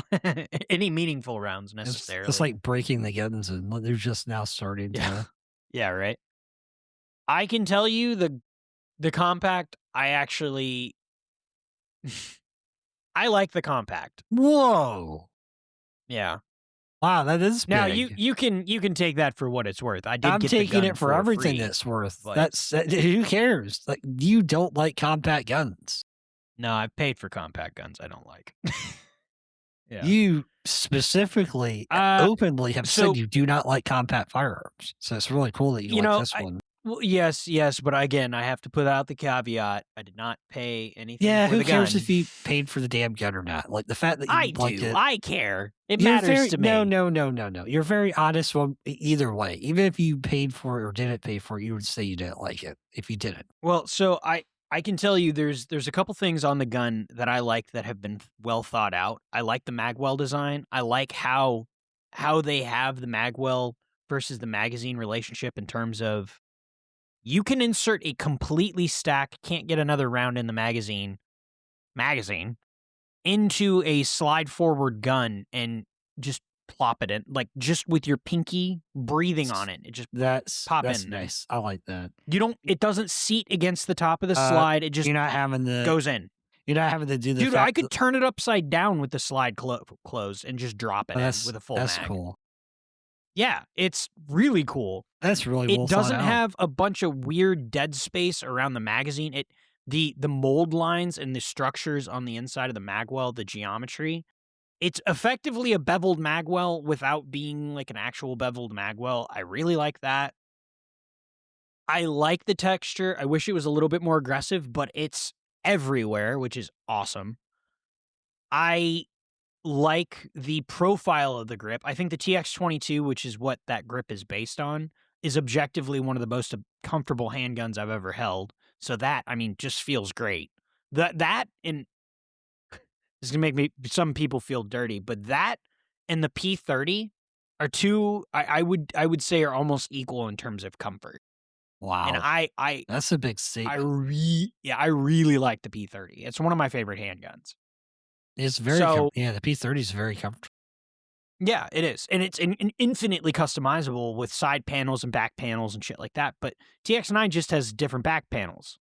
any meaningful rounds necessarily. It's like breaking the guns, and they're just now starting to. Yeah, right. I can tell you the compact, I like the compact. Whoa. Yeah. Wow, that is big. Now you can take that for what it's worth. I'm taking it for everything it's worth. Who cares? Like, you don't like compact guns. No, I've paid for compact guns I don't like. Yeah. You specifically openly have said you do not like compact firearms. So it's really cool that you like this one. Well, yes, but again, I have to put out the caveat. I did not pay anything for the gun. Who cares if you paid for the damn gun or not? Like, the fact that you liked it. I care. It matters to me. No. You're very honest either way. Even if you paid for it or didn't pay for it, you would say you didn't like it if you didn't. Well, so I can tell you there's a couple things on the gun that I like that have been well thought out. I like the magwell design. I like how they have the magwell versus the magazine relationship in terms of you can insert a completely stacked, can't get another round in the magazine into a slide forward gun and just plop it in, like just with your pinky breathing on it. It just that's in. Nice. I like that. It doesn't seat against the top of the slide. It just goes in. You're not having to do the Dude, I could turn it upside down with the slide closed and just drop it in with a full mag. That's cool. Yeah, it's really cool. That's really well It doesn't have a bunch of weird dead space around the magazine. The mold lines and the structures on the inside of the magwell, the geometry, it's effectively a beveled magwell without being like an actual beveled magwell. I really like that. I like the texture. I wish it was a little bit more aggressive, but it's everywhere, which is awesome. I like the profile of the grip. I think the TX22, which is what that grip is based on, is objectively one of the most comfortable handguns I've ever held. So that, just feels great. That and this is gonna make some people feel dirty, but that and the P30 are two I would say are almost equal in terms of comfort. Wow. And I that's a big statement. I really like the P30. It's one of my favorite handguns. It's very the P30 is very comfortable. Yeah, it is. And it's infinitely customizable with side panels and back panels and shit like that. But TX9 just has different back panels,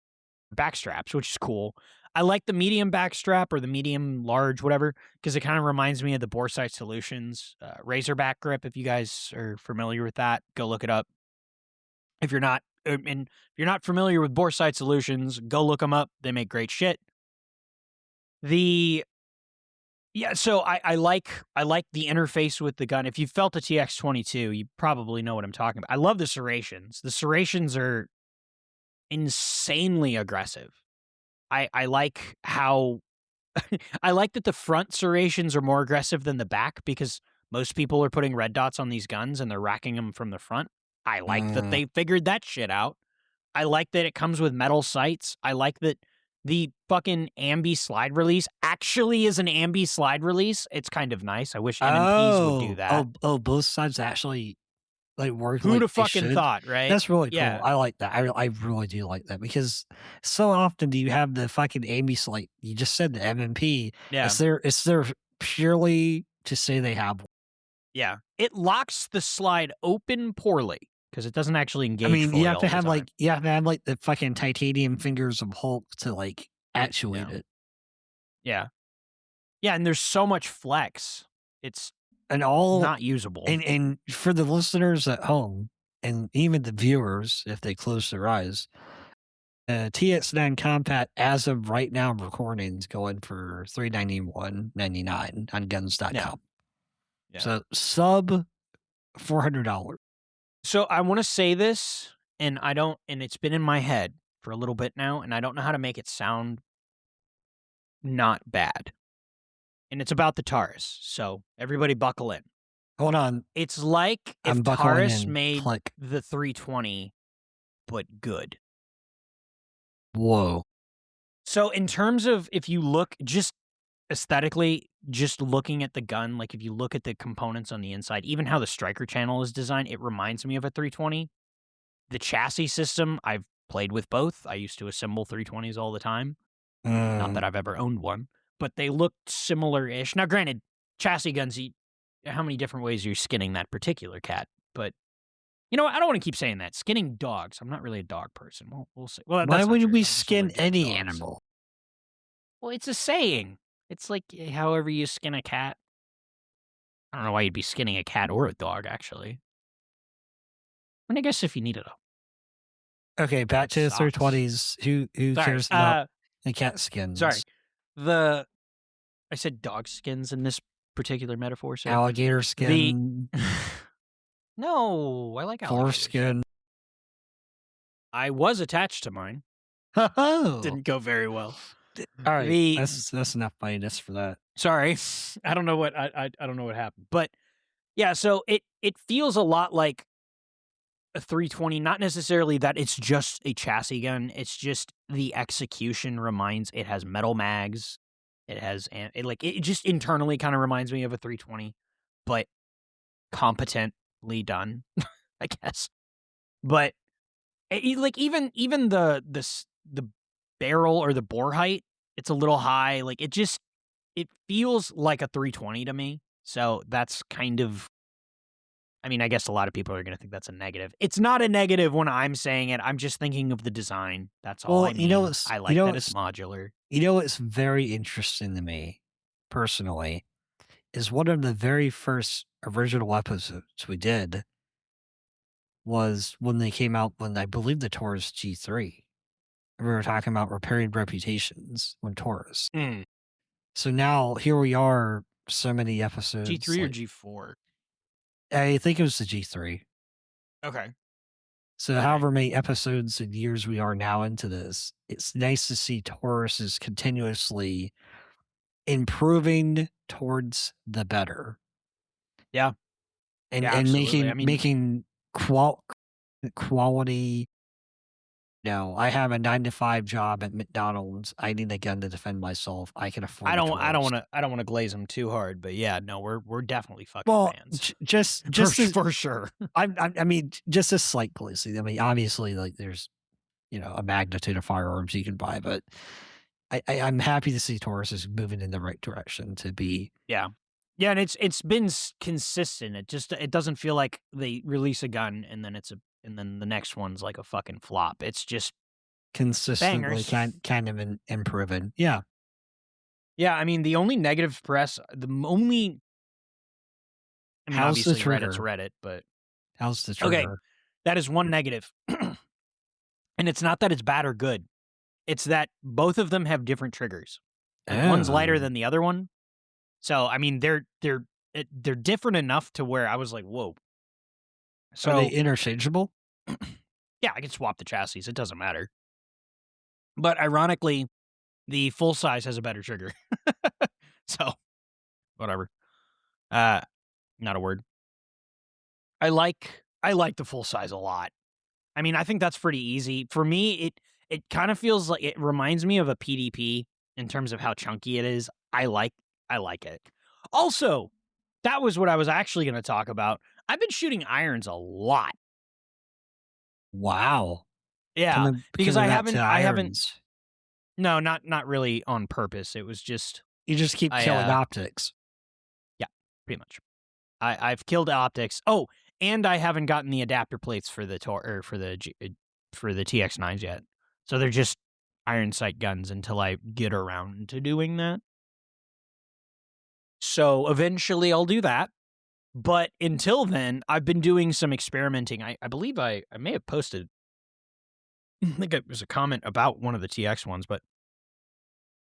back straps, which is cool. I like the medium backstrap or the medium large, whatever, because it kind of reminds me of the Boresight Solutions Razorback grip. If you guys are familiar with that, go look it up. If you're not, and if you're not familiar with Boresight Solutions, go look them up. They make great shit. So I like the interface with the gun. If you felt a TX22, you probably know what I'm talking about. I love the serrations. The serrations are insanely aggressive. I like how I like that the front serrations are more aggressive than the back because most people are putting red dots on these guns and they're racking them from the front. I like that they figured that shit out. I like that it comes with metal sights. I like that the fucking ambi slide release actually is an ambi slide release. It's kind of nice. I wish M&Ps would do that. Oh, both sides actually like work. Who'd like have they fucking should. thought, right? That's really cool. Yeah. I like that. I really do like that because so often do you have the fucking ambi like you just said the MMP. Yeah. It's there purely to say they have one. Yeah. It locks the slide open poorly because it doesn't actually engage. I mean, fully you have all to the have time. the fucking titanium fingers of Hulk to like actuate it. Yeah. Yeah, and there's so much flex. It's And all not usable. And for the listeners at home and even the viewers, if they close their eyes, TX9 Compact as of right now recording is going for $391.99 on guns.com. Yeah. So sub $400. So I want to say this, and it's been in my head for a little bit now, and I don't know how to make it sound not bad. And it's about the Taurus. So everybody buckle in. Hold on. It's like if Taurus made the 320, but good. Whoa. So in terms of if you look just aesthetically, just looking at the gun, like if you look at the components on the inside, even how the striker channel is designed, it reminds me of a 320. The chassis system, I've played with both. I used to assemble 320s all the time. Not that I've ever owned one, but they looked similar-ish. Now, granted, chassis guns, how many different ways are you skinning that particular cat? But, you know what? I don't want to keep saying that. Skinning dogs. I'm not really a dog person. We'll say. Well, why would we skin any animal? Well, it's a saying. It's like however you skin a cat. I don't know why you'd be skinning a cat or a dog, actually. I mean, I guess if you needed a. Okay, back to the 320s. Who cares about the cat skins? Sorry. I said dog skins in this particular metaphor. So alligator skin. No, I like alligator foreskin. I was attached to mine. Oh. Didn't go very well. All right, that's enough minus for that. Sorry, I don't know what I don't know what happened, but yeah. So it feels a lot like a 320. Not necessarily that it's just a chassis gun. It's just the execution reminds. It has metal mags. It has it just internally kind of reminds me of a 320, but competently done, I guess. But even the barrel or the bore height, it's a little high. Like it feels like a 320 to me. So that's kind of, I mean, I guess a lot of people are going to think that's a negative. It's not a negative when I'm saying it. I'm just thinking of the design. That's all I mean. I like that it's modular. You know what's very interesting to me, personally, is one of the very first original episodes we did was when they came out when I believe the Taurus G3. We were talking about repairing reputations when Taurus. So now here we are, so many episodes. G3 or G4? I think it was the G3. Okay. So however many episodes and years we are now into this, it's nice to see Taurus is continuously improving towards the better. Yeah. And making quality. No, I have a 9-to-5 job at McDonald's. I need a gun to defend myself. I can afford. I don't want to glaze them too hard, but yeah, no, we're definitely fucking fans. Just for sure. I mean, just a slight glazing. I mean, obviously, like there's, a magnitude of firearms you can buy, but I'm happy to see Taurus is moving in the right direction to be. Yeah, and it's been consistent. It doesn't feel like they release a gun and then the next one's like a fucking flop. It's just consistently bangers. kind of improving. Yeah. Yeah, I mean, the only negative press, How's the obviously Reddit's trigger? Reddit, but How's the okay, trigger? that is one negative. And it's not that it's bad or good. It's that both of them have different triggers. Like one's lighter Oh. than the other one. So, I mean, they're different enough to where I was like, whoa. Are they So, interchangeable? yeah, I can swap the chassis. It doesn't matter. But ironically, the full size has a better trigger. So, whatever. Not a word. I like the full size a lot. I mean, I think that's pretty easy. For me, it kind of feels like it reminds me of a PDP in terms of how chunky it is. I like it. Also, that was what I was actually going to talk about. I've been shooting irons a lot. Wow. Yeah, because coming I back to haven't. irons. No, not really on purpose. It was just You just keep killing optics. yeah, pretty much. I've killed optics. Oh, and I haven't gotten the adapter plates for the for the TX9s yet. So they're just iron sight guns until I get around to doing that. So eventually I'll do that. But until then, I've been doing some experimenting. I believe I may have posted, I think it was a comment about one of the TX ones, but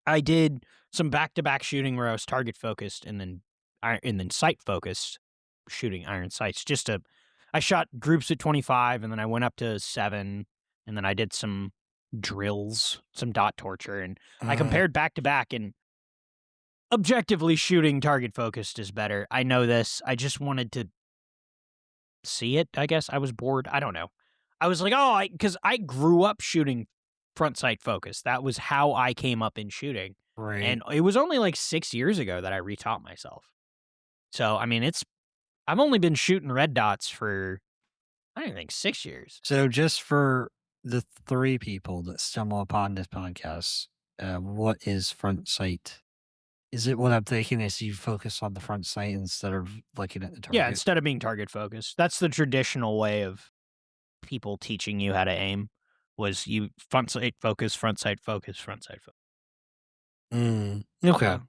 I did some back-to-back shooting where I was target focused and then sight focused shooting iron sights. I shot groups at 25 and then I went up to 7 and then I did some drills, some dot torture, and I compared back to back, and objectively shooting target focused is better. I know this. I just wanted to see it, I guess. I was bored. I don't know. I was like, because I grew up shooting front sight focus. That was how I came up in shooting. Right. And it was only like 6 years ago that I retaught myself. So, I mean, I've only been shooting red dots for, I don't think, 6 years. So just for the 3 people that stumble upon this podcast, what is front sight? Is it what I'm thinking is you focus on the front sight instead of looking at the target? Yeah, instead of being target focused. That's the traditional way of people teaching you how to aim, was you front sight focus, front sight focus, front sight focus. Okay. So,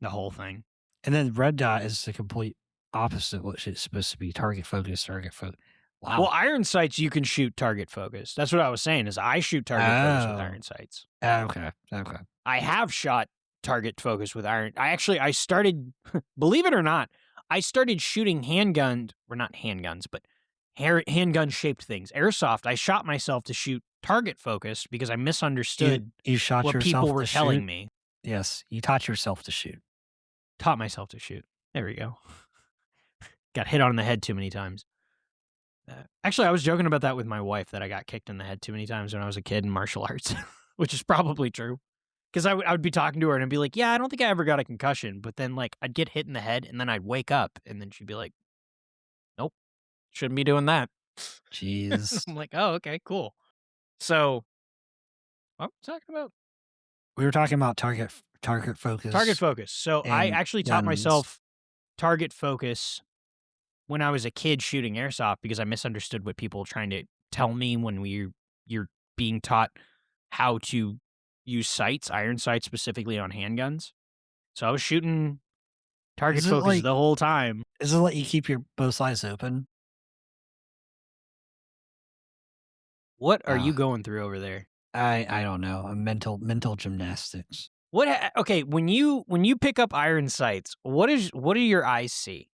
the whole thing. And then red dot is the complete opposite, which is supposed to be target focus. Wow. Well, iron sights you can shoot target focus. That's what I was saying. Is I shoot target focus with iron sights. Okay. I have shot target focus with iron. I started, believe it or not, I started shooting handguns, or not handguns, but handgun shaped things. Airsoft. I shot myself to shoot target focus because I misunderstood you shot what yourself people were to telling shoot? me. Yes, you taught yourself to shoot. Taught myself to shoot. There we go. Got hit on the head too many times. Actually, I was joking about that with my wife, that I got kicked in the head too many times when I was a kid in martial arts, which is probably true. Because I would be talking to her and I'd be like, yeah, I don't think I ever got a concussion. But then, like, I'd get hit in the head and then I'd wake up and then she'd be like, nope, shouldn't be doing that. Jeez. I'm like, oh, okay, cool. So, what was I talking about? We were talking about target focus. Target focus. So I actually taught myself target focus when I was a kid shooting airsoft because I misunderstood what people were trying to tell me when you're being taught how to use sights, iron sights specifically on handguns. So I was shooting target focus the whole time. Does it let you keep your both eyes open? What are you going through over there? I don't know. Mental gymnastics. Okay, when you pick up iron sights, what do your eyes see?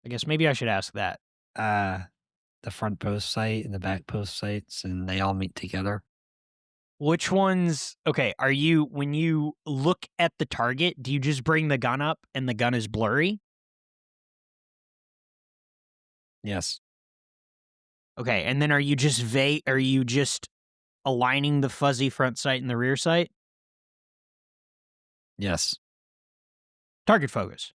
I guess maybe I should ask that. The front post sight and the back post sights, and they all meet together. Which ones? Okay, when you look at the target, do you just bring the gun up and the gun is blurry? Yes. Okay, and then are you just aligning the fuzzy front sight and the rear sight? Yes. Target focus.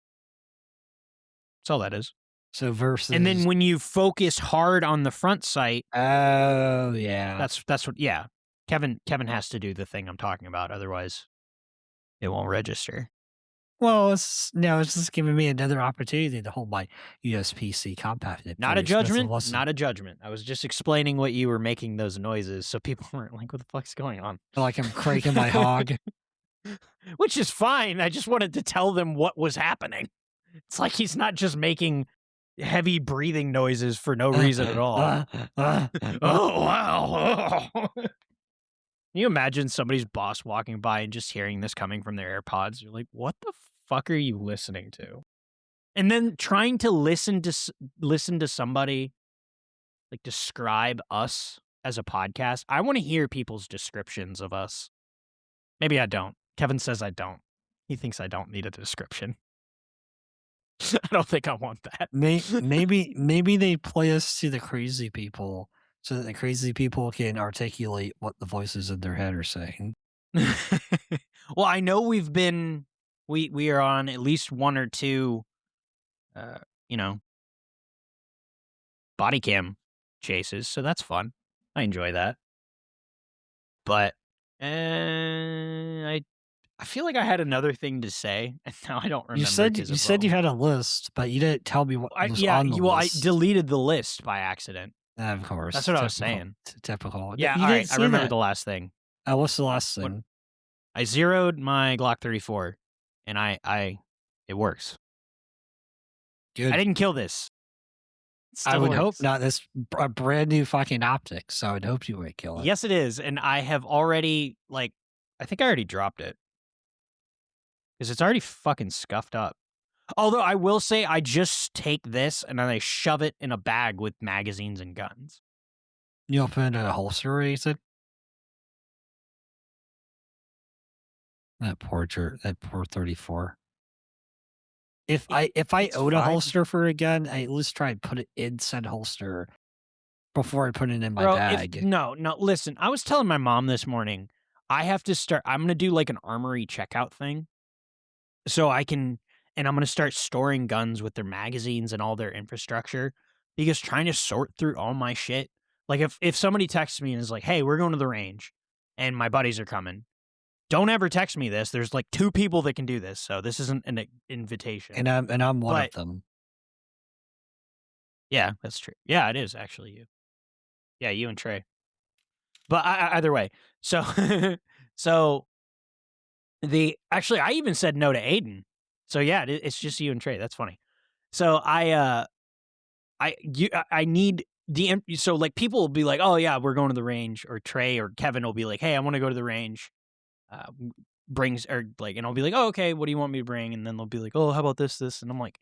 That's all that is. So versus, and then when you focus hard on the front sight, oh yeah, that's what. Yeah, Kevin has to do the thing I'm talking about, otherwise it won't register. Well, it's just giving me another opportunity to hold my USB-C compact. Not a judgment. Not a judgment. I was just explaining what you were making those noises, so people weren't like, "What the fuck's going on?" Like I'm cranking my hog. Which is fine. I just wanted to tell them what was happening. It's like he's not just making heavy breathing noises for no reason at all. Oh, wow. Can you imagine somebody's boss walking by and just hearing this coming from their AirPods? You're like, what the fuck are you listening to? And then trying to listen to somebody like describe us as a podcast. I want to hear people's descriptions of us. Maybe I don't. Kevin says I don't. He thinks I don't need a description. I don't think I want that. Maybe they play us to the crazy people so that the crazy people can articulate what the voices in their head are saying. Well, I know we are on at least one or two, body cam chases, so that's fun. I enjoy that. But I feel like I had another thing to say, and now I don't remember. You said you had a list, but you didn't tell me what was on the list. I deleted the list by accident. Of course. That's what I was saying. Typical. Yeah, all right. I remember the last thing. What's the last thing? I zeroed my Glock 34, and it works. Good. I didn't kill this. I would hope not. This a brand new fucking optic, so I would hope you would kill it. Yes, it is, and I have already I think I already dropped it. Because it's already fucking scuffed up. Although I will say I just take this and then I shove it in a bag with magazines and guns. You open it in a holster, you said? That poor 34. If I own a holster for a gun, I at least try and put it inside holster before I put it in my bag. No, listen. I was telling my mom this morning, I'm going to do like an armory checkout thing. So I'm going to start storing guns with their magazines and all their infrastructure, because trying to sort through all my shit. Like if somebody texts me and is like, hey, we're going to the range and my buddies are coming, don't ever text me this. There's like 2 people that can do this. So this isn't an invitation. And I'm one of them. Yeah, that's true. Yeah, it is actually you. Yeah, you and Trey. But either way, so I even said no to Aiden. So yeah, it's just you and Trey. That's funny. So I need so like people will be like, oh yeah, we're going to the range, or Trey or Kevin will be like, hey, I want to go to the range. And I'll be like, oh okay, what do you want me to bring? And then they'll be like, oh, how about this, and I'm like,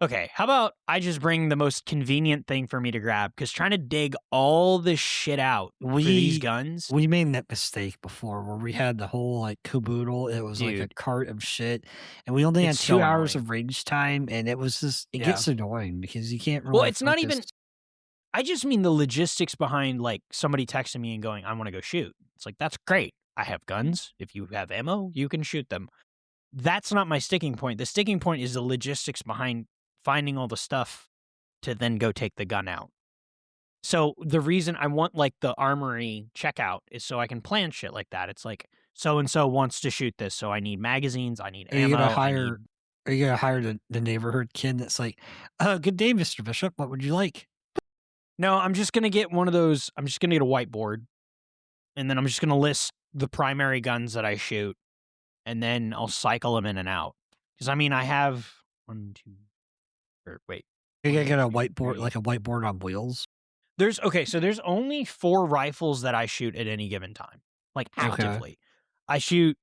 okay, how about I just bring the most convenient thing for me to grab? Because trying to dig all this shit out for these guns. We made that mistake before where we had the whole like caboodle. It was like a cart of shit. And we only had 2 hours of range time. And it was just, it gets annoying because you can't really. Well, it's not even, I just mean the logistics behind like somebody texting me and going, I want to go shoot. It's like, that's great. I have guns. If you have ammo, you can shoot them. That's not my sticking point. The sticking point is the logistics behind finding all the stuff to then go take the gun out. So the reason I want like the armory checkout is so I can plan shit like that. It's like so-and-so wants to shoot this, so I need magazines, I need ammo. Are you gonna hire the neighborhood kid that's like, good day, Mr. Bishop, what would you like? No, I'm just gonna get one of those. I'm just gonna get a whiteboard, and then I'm just gonna list the primary guns that I shoot, and then I'll cycle them in and out. Because I mean, I have 1, 2. Wait. You're gonna get a whiteboard, like a whiteboard on wheels? There's only 4 rifles that I shoot at any given time, like actively. Okay. I shoot.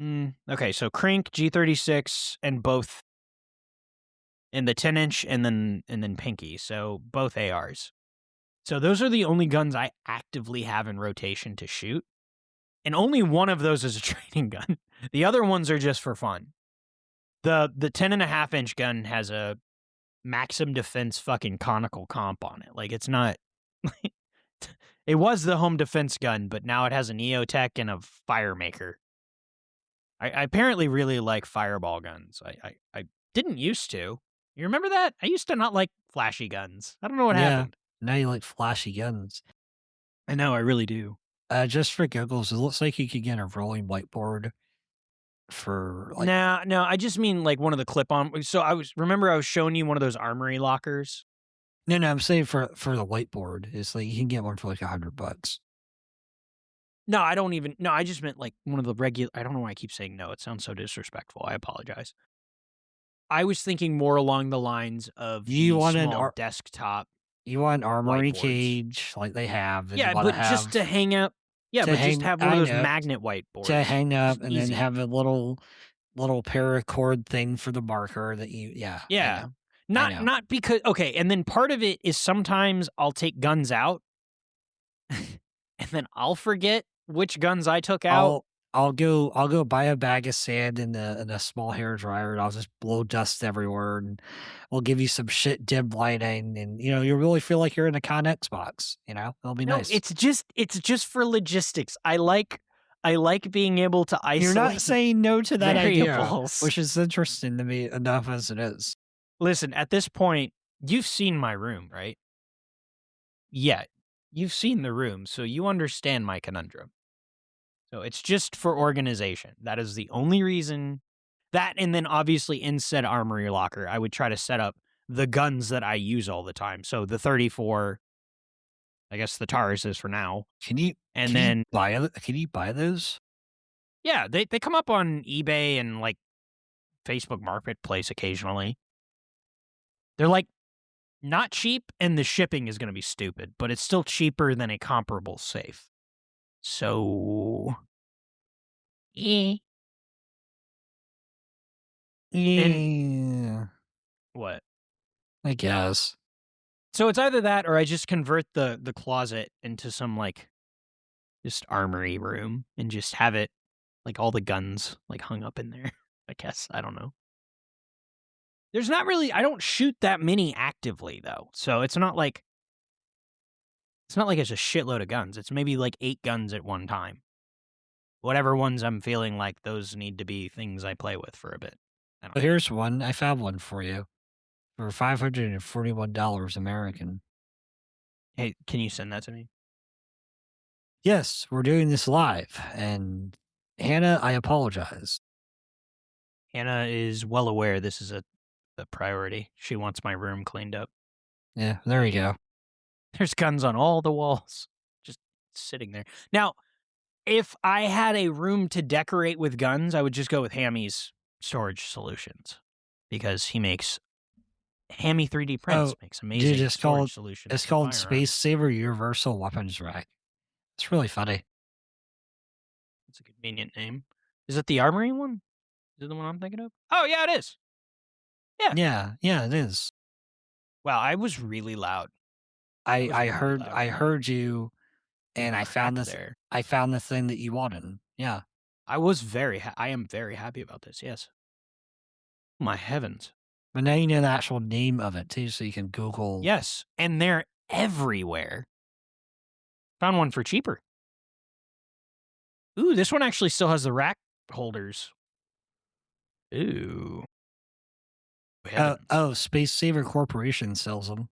Okay, so Crank, G36, and both in the 10-inch, and then Pinky, so both ARs. So those are the only guns I actively have in rotation to shoot, and only one of those is a training gun. The other ones are just for fun. The 10.5-inch gun has a Maxim Defense fucking conical comp on it. Like, it's not. It was the home defense gun, but now it has an EOTech and a Firemaker. I apparently really like fireball guns. I didn't used to. You remember that? I used to not like flashy guns. I don't know what happened. Now you like flashy guns. I know, I really do. Just for giggles, it looks like you could get a rolling whiteboard for like. No, I just mean like one of the clip-on. So I was showing you one of those armory lockers. No, I'm saying for the whiteboard. It's like you can get one for like $100. No, I don't even. No, I just meant like one of the regular. I don't know why I keep saying no. It sounds so disrespectful. I apologize. I was thinking more along the lines of You the want small desktop. You want an armory whiteboards. cage like they have. Yeah, but just to hang up. Yeah, but just have one of those magnet whiteboards to hang up, and easy. then have a little paracord thing for the marker that you. Yeah. Not because okay, and then part of it is sometimes I'll take guns out, and then I'll forget which guns I took out. I'll go buy a bag of sand and a small hair dryer, and I'll just blow dust everywhere, and we'll give you some shit dim lighting, and you'll really feel like you're in a Con Xbox. It'll be nice. It's just for logistics. I like being able to isolate. You're not saying no to that variables. idea, which is interesting to me enough as it is. Listen, at this point, you've seen my room, right? Yeah, you've seen the room, so you understand my conundrum. So it's just for organization. That is the only reason. That, and then obviously in said armory locker, I would try to set up the guns that I use all the time. So the 34, I guess the Taurus is for now. Can you buy those? Yeah, they come up on eBay and like Facebook Marketplace occasionally. They're like not cheap, and the shipping is going to be stupid, but it's still cheaper than a comparable safe. So, Yeah. What? I guess. So it's either that or I just convert the closet into some like just armory room and just have it like all the guns like hung up in there. I guess. I don't know. There's not really, I don't shoot that many actively though. So it's not like it's a shitload of guns. It's maybe like 8 guns at one time. Whatever ones I'm feeling like those need to be things I play with for a bit. But here's one. I found one for you for $541 American. Hey, can you send that to me? Yes, we're doing this live. And Hannah, I apologize. Hannah is well aware this is a priority. She wants my room cleaned up. Yeah, there you go. There's guns on all the walls, just sitting there. Now, if I had a room to decorate with guns, I would just go with Hammy's storage solutions because he makes Hammy 3D prints, makes amazing storage solutions. It's called Space Saver Universal Weapons Rack. It's really funny. It's a convenient name. Is it the Armory one? Is it the one I'm thinking of? Oh, yeah, it is. Yeah, it is. Wow, I was really loud. I heard you, and I found this. I found the thing that you wanted. Yeah, I was I am very happy about this. Yes. My heavens! But now you know the actual name of it too, so you can Google. Yes, and they're everywhere. Found one for cheaper. Ooh, this one actually still has the rack holders. Ooh. Space Saver Corporation sells them.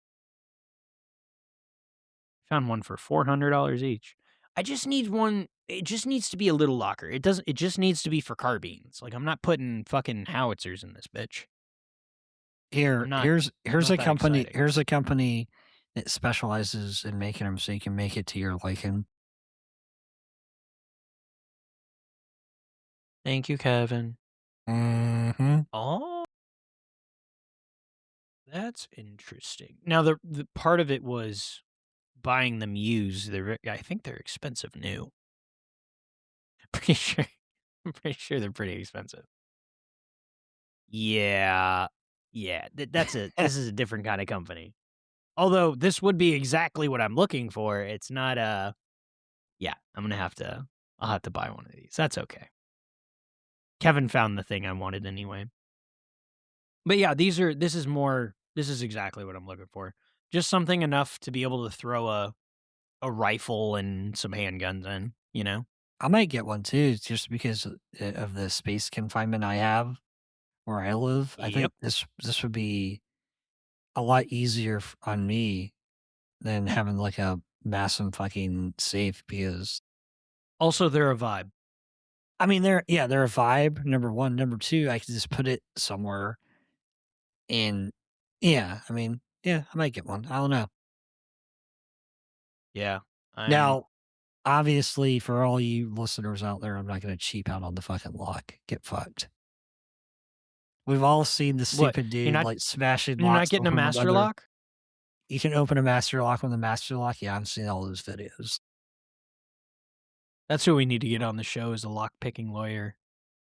Found one for $400 each. I just need one. It just needs to be a little locker. It just needs to be for carbines. Like I'm not putting fucking howitzers in this bitch. Here's a company. Exciting. Here's a company that specializes in making them, so you can make it to your liking. Thank you, Kevin. Mm-hmm. Oh, that's interesting. Now the part of it was buying them used. I think they're expensive new. I'm pretty sure they're pretty expensive. Yeah. This is a different kind of company. Although this would be exactly what I'm looking for. It's not I'll have to buy one of these. That's okay. Kevin found the thing I wanted anyway. But yeah, this is exactly what I'm looking for. Just something enough to be able to throw a rifle and some handguns in, I might get one too, just because of the space confinement I have where I live. I think this would be a lot easier on me than having like a massive fucking safe, because also they're a vibe. I mean, they're a vibe. Number one, number two, I can just put it somewhere, and I mean, I might get one. I don't know. Yeah. Now, obviously, for all you listeners out there, I'm not going to cheap out on the fucking lock. Get fucked. We've all seen the What? stupid You're dude not, like smashing you're not locks getting a open with master other- lock? You can open a master lock with a master lock. Yeah, I've seen all those videos. That's who we need to get on the show, is a lock picking lawyer.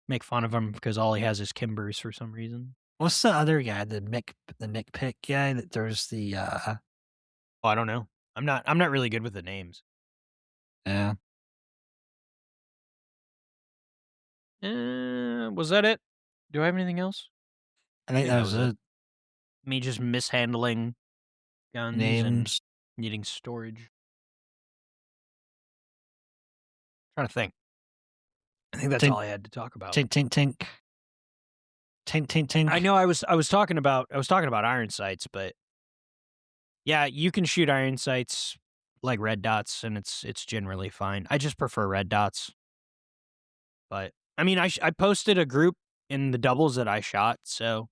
Make fun of him because all he has is Kimbers for some reason. What's the other guy? The Nick Pick guy that throws the Oh, I don't know. I'm not really good with the names. yeah. Was that it? Do I have anything else? I think that was it. Me just mishandling guns and Names. needing storage. Trying to think. I think that's Tink. all I had to talk about. Tink tink tink. Tink tink tink. I know I was talking about iron sights, but yeah, you can shoot iron sights like red dots, and it's generally fine. I just prefer red dots. But I mean, I posted a group in the doubles that I shot, so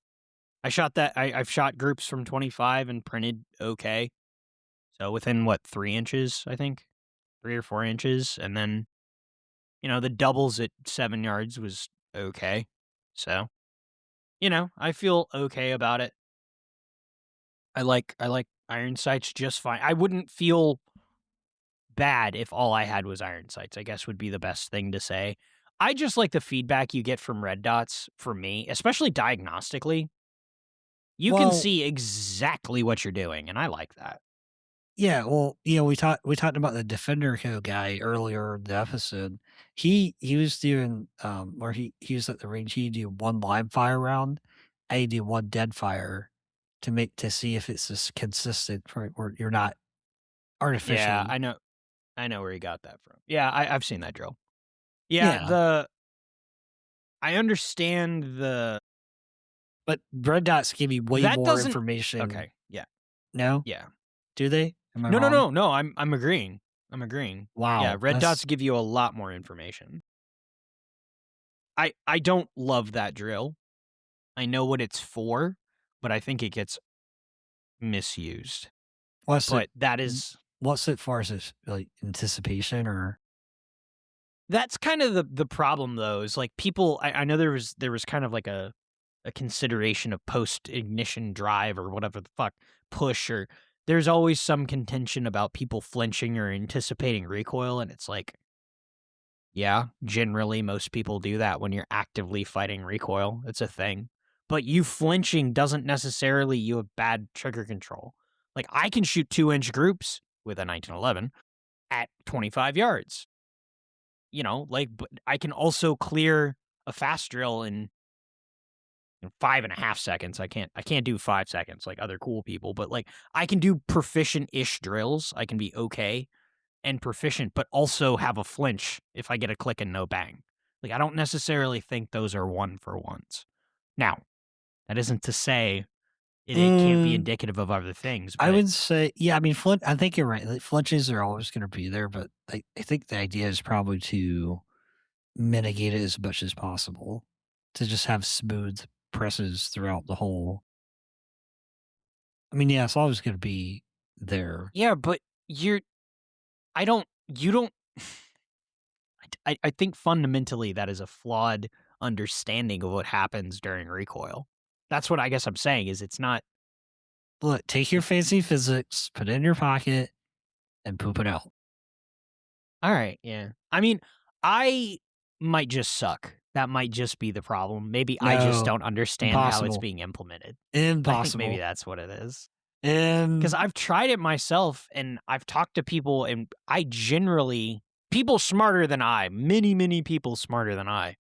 I shot that. I've shot groups from 25 and printed okay. So within 3 inches, I think, 3 or 4 inches, and then the doubles at 7 yards was okay. So I feel okay about it. I like iron sights just fine. I wouldn't feel bad if all I had was iron sights, I guess would be the best thing to say. I just like the feedback you get from red dots for me, especially diagnostically. You can see exactly what you're doing, and I like that. Yeah, well, we talked about the Defender Co guy earlier in the episode. He was doing where he was at the range. He'd do one live fire round, and he'd do one dead fire to see if it's just consistent for where you're not artificially. Yeah, I know where he got that from. Yeah, I've seen that drill. Yeah. I understand but red dots give you way that more doesn't, information. Okay, yeah. No? Yeah. Do they? Am I wrong? No, I'm agreeing. Wow. Yeah, red dots give you a lot more information. I don't love that drill. I know what it's for, but I think it gets misused. What's it for? Is it like anticipation or? That's kind of the problem though, is like people, I know there was kind of like a consideration of post ignition drive or whatever the fuck, push, or there's always some contention about people flinching or anticipating recoil, and it's like, yeah, generally most people do that when you're actively fighting recoil. It's a thing. But you flinching doesn't necessarily you have bad trigger control. Like I can shoot 2-inch groups with a 1911 at 25 yards. But I can also clear a fast drill in 5.5 seconds. I can't do 5 seconds like other cool people, but like I can do proficient-ish drills. I can be okay and proficient, but also have a flinch if I get a click and no bang. Like I don't necessarily think those are one for ones. Now, that isn't to say it can't be indicative of other things. But I would say, yeah, I mean, I think you're right. Like, flinches are always going to be there, but I think the idea is probably to mitigate it as much as possible, to just have smooth presses throughout the whole. I mean, yeah, it's always going to be there. Yeah, but I think fundamentally that is a flawed understanding of what happens during recoil. That's what I guess I'm saying, is it's not. Look, take your fancy physics, put it in your pocket, and poop it out. All right, yeah. I mean, I might just suck. That might just be the problem. Maybe I just don't understand how it's being implemented. Impossible. I think maybe that's what it is. Because I've tried it myself, and I've talked to people, and people smarter than I, many people smarter than I,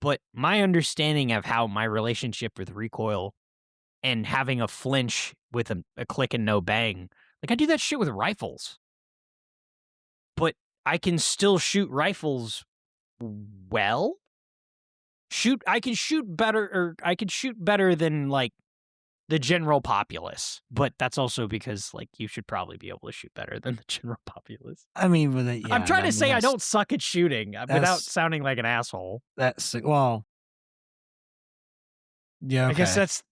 but my understanding of how my relationship with recoil and having a flinch with a click and no bang, like I do that shit with rifles, but I can still shoot rifles well. I can shoot better than like the general populace. But that's also because, like, you should probably be able to shoot better than the general populace. I mean, with it, yeah, I'm trying to say I that's- don't suck at shooting without sounding like an asshole. That's well, yeah. Okay. I guess that's.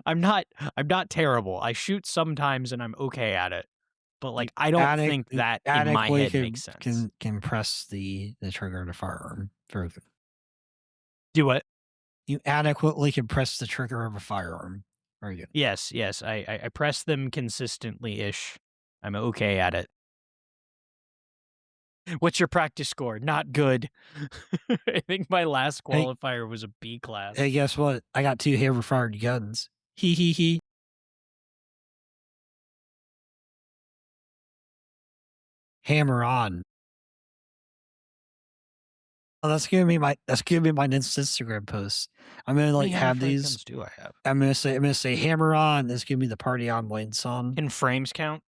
I'm not terrible. I shoot sometimes and I'm okay at it. But like I don't think that in my head makes sense. Can press the trigger of the firearm. Very good. Do what? You adequately can press the trigger of a firearm. Very good. Yes. I press them consistently-ish. I'm okay at it. What's your practice score? Not good. I think my last qualifier was a B class. Hey, guess what? I got 2 hammer-fired guns. Hee hee hee. Hammer on. Oh, that's gonna be my next Instagram post. I'm gonna like have these. Do I have? I'm gonna say hammer on. This give me the Party on Wayne song. Can frames count?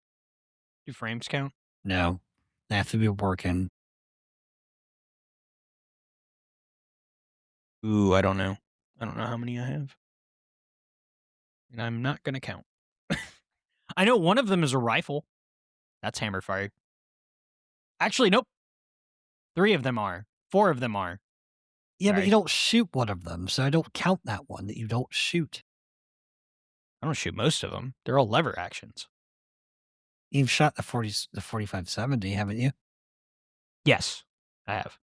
Do frames count? No, they have to be working. Ooh, I don't know. I don't know how many I have. And I'm not gonna count. I know one of them is a rifle. That's hammer fired. Actually, nope. 3 of them are. 4 of them are. Yeah, but you don't shoot one of them, so I don't count that one that you don't shoot. I don't shoot most of them. They're all lever actions. You've shot the 45-70, haven't you? Yes, I have.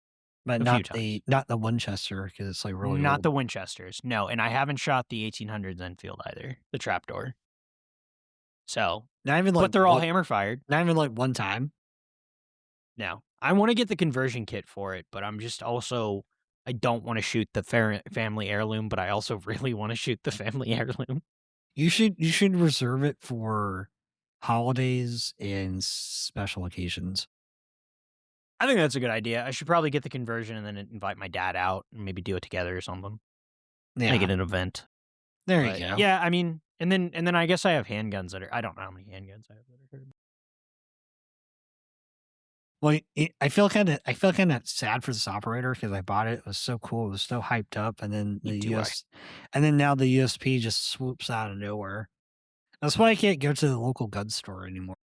But not the Winchester, because it's like really not old. The Winchesters. No, and I haven't shot the 1800s Enfield either. The trapdoor. So, not even like, but they're all hammer fired. Not even like one time. No, I want to get the conversion kit for it, but I'm just also I don't want to shoot the family heirloom, but I also really want to shoot the family heirloom. You should reserve it for holidays and special occasions. I think that's a good idea. I should probably get the conversion and then invite my dad out and maybe do it together or something. Yeah. Make it an event. There you go. Yeah, I mean, and then I guess I have handguns that are I don't know how many handguns I have that are. Well, I feel kind of sad for this operator because I bought it. It was so cool. It was so hyped up, and then now the USP just swoops out of nowhere. That's why I can't go to the local gun store anymore.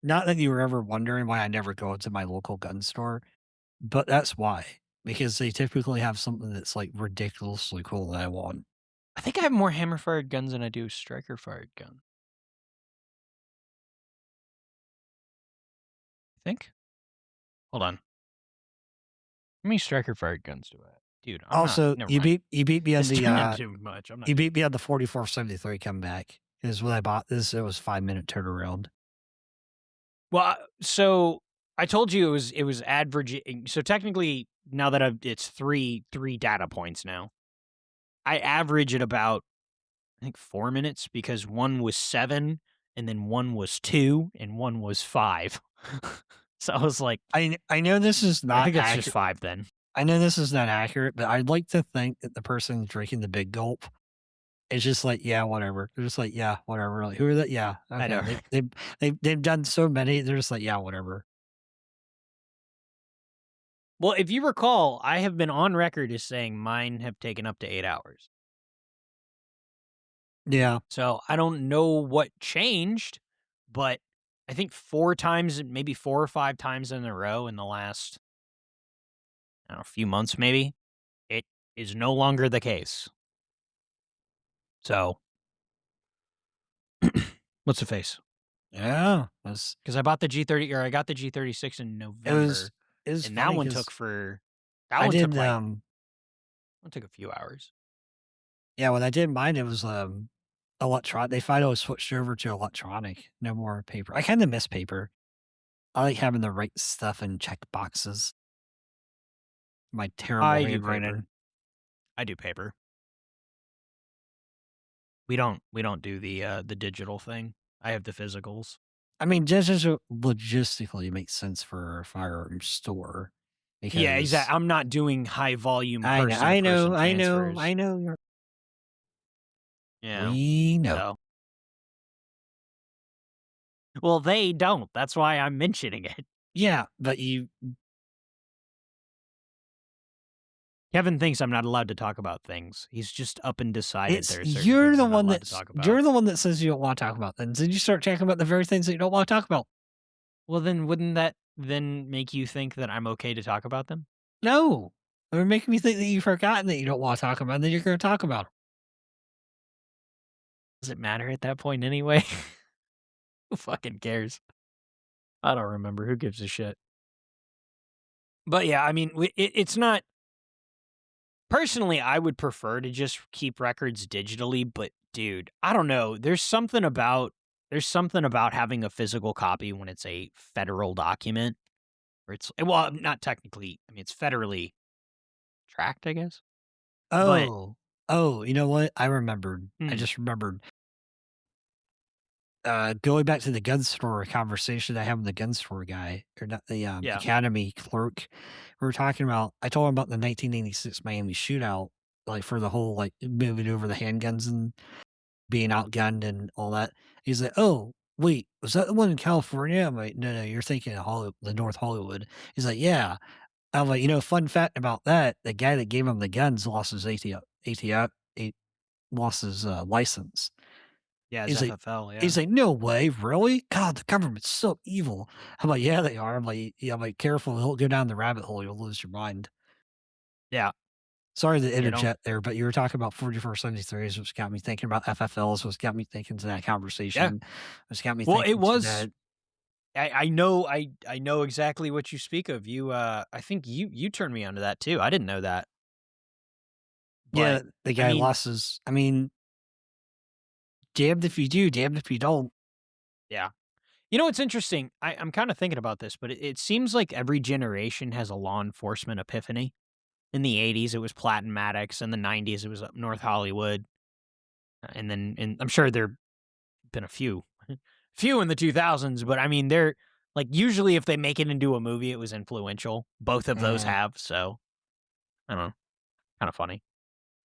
Not that you were ever wondering why I never go to my local gun store, but that's why. Because they typically have something that's like ridiculously cool that I want. I think I have more hammer fired guns than I do striker fired guns. Think? Hold on. How many striker fired guns do I have? Dude, you beat me on the too much. You beat me on the 4473 comeback. Is when I bought this. It was 5-minute turnaround. Well, so I told you it was averaging. So technically, now that it's three data points now, I average at about I think 4 minutes because one was 7, and then one was 2, and one was 5. So I was like, I know this is not. I think it's just 5 then. I know this is not accurate, but I'd like to think that the person drinking the big gulp is just like, yeah, whatever. They're just like, yeah, whatever. Like, who are that? Yeah, okay. I know. They've done so many. They're just like, yeah, whatever. Well, if you recall, I have been on record as saying mine have taken up to 8 hours. Yeah. So I don't know what changed, but I think 4 times, maybe 4 or 5 times in a row in the last, I don't know, few months maybe, it is no longer the case. So, what's the face? Yeah. Because I bought the G30, or I got the G36 in November. It was and funny that one took a few hours. Yeah, when I did mine, it was electronic. They finally switched over to electronic. No more paper. I kind of miss paper. I like having the right stuff and check boxes. My terrible handwriting. I do paper. We don't do the digital thing. I have the physicals. I mean, just logistically, it makes sense for a firearm store. Yeah, exactly. I'm not doing high volume. I know. Yeah, we know. So. Well, they don't. That's why I'm mentioning it. Yeah, but you Kevin thinks I'm not allowed to talk about things. He's just up and decided there are certain You're things the I'm not one allowed to that's talk about. you're the one that says you don't want to talk about things. Did you start talking about the very things that you don't want to talk about? Well, then wouldn't that then make you think that I'm okay to talk about them? No. It would make me think that you've forgotten that you don't want to talk about them, then you're going to talk about them. Does it matter at that point anyway? Who fucking cares? I don't remember. Who gives a shit? But yeah, I mean, it's not. Personally, I would prefer to just keep records digitally, but dude, I don't know. There's something about having a physical copy when it's a federal document, or it's well, not technically. I mean, it's federally tracked, I guess. But You know what? I remembered. I just remembered. Going back to the gun store conversation I had with the gun store guy, or not the academy clerk, we were talking about. I told him about the 1986 Miami shootout, like for the whole like moving over the handguns and being outgunned and all that. He's like, "Oh, wait, was that the one in California?" I'm like, "No, you're thinking of the North Hollywood." He's like, "Yeah." I'm like, fun fact about that: the guy that gave him the guns lost his lost his license. yeah, it's He's like, FFL. Yeah, he's like, "No way, really? God, the government's so evil." I'm like, "Yeah, they are." I'm like, "Yeah, I'm like, careful, don't go down the rabbit hole, you'll lose your mind." yeah. Sorry to don't- interject there, but you were talking about 4173s, which got me thinking about FFLs, which got me thinking to that conversation. Which got me Well, thinking it was. to that. I know exactly what you speak of. You I think you turned me onto that too. I didn't know that. Yeah, But, the guy lost his. I mean, damned if you do, damned if you don't. Yeah. You know what's interesting? I'm kind of thinking about this, but it seems like every generation has a law enforcement epiphany. In the 80s, it was Platin Maddox. In the 90s, it was up North Hollywood. And then I'm sure there have been a few in the 2000s, but I mean, they're like usually if they make it into a movie, it was influential. Both of those have. So I don't know. Kind of funny.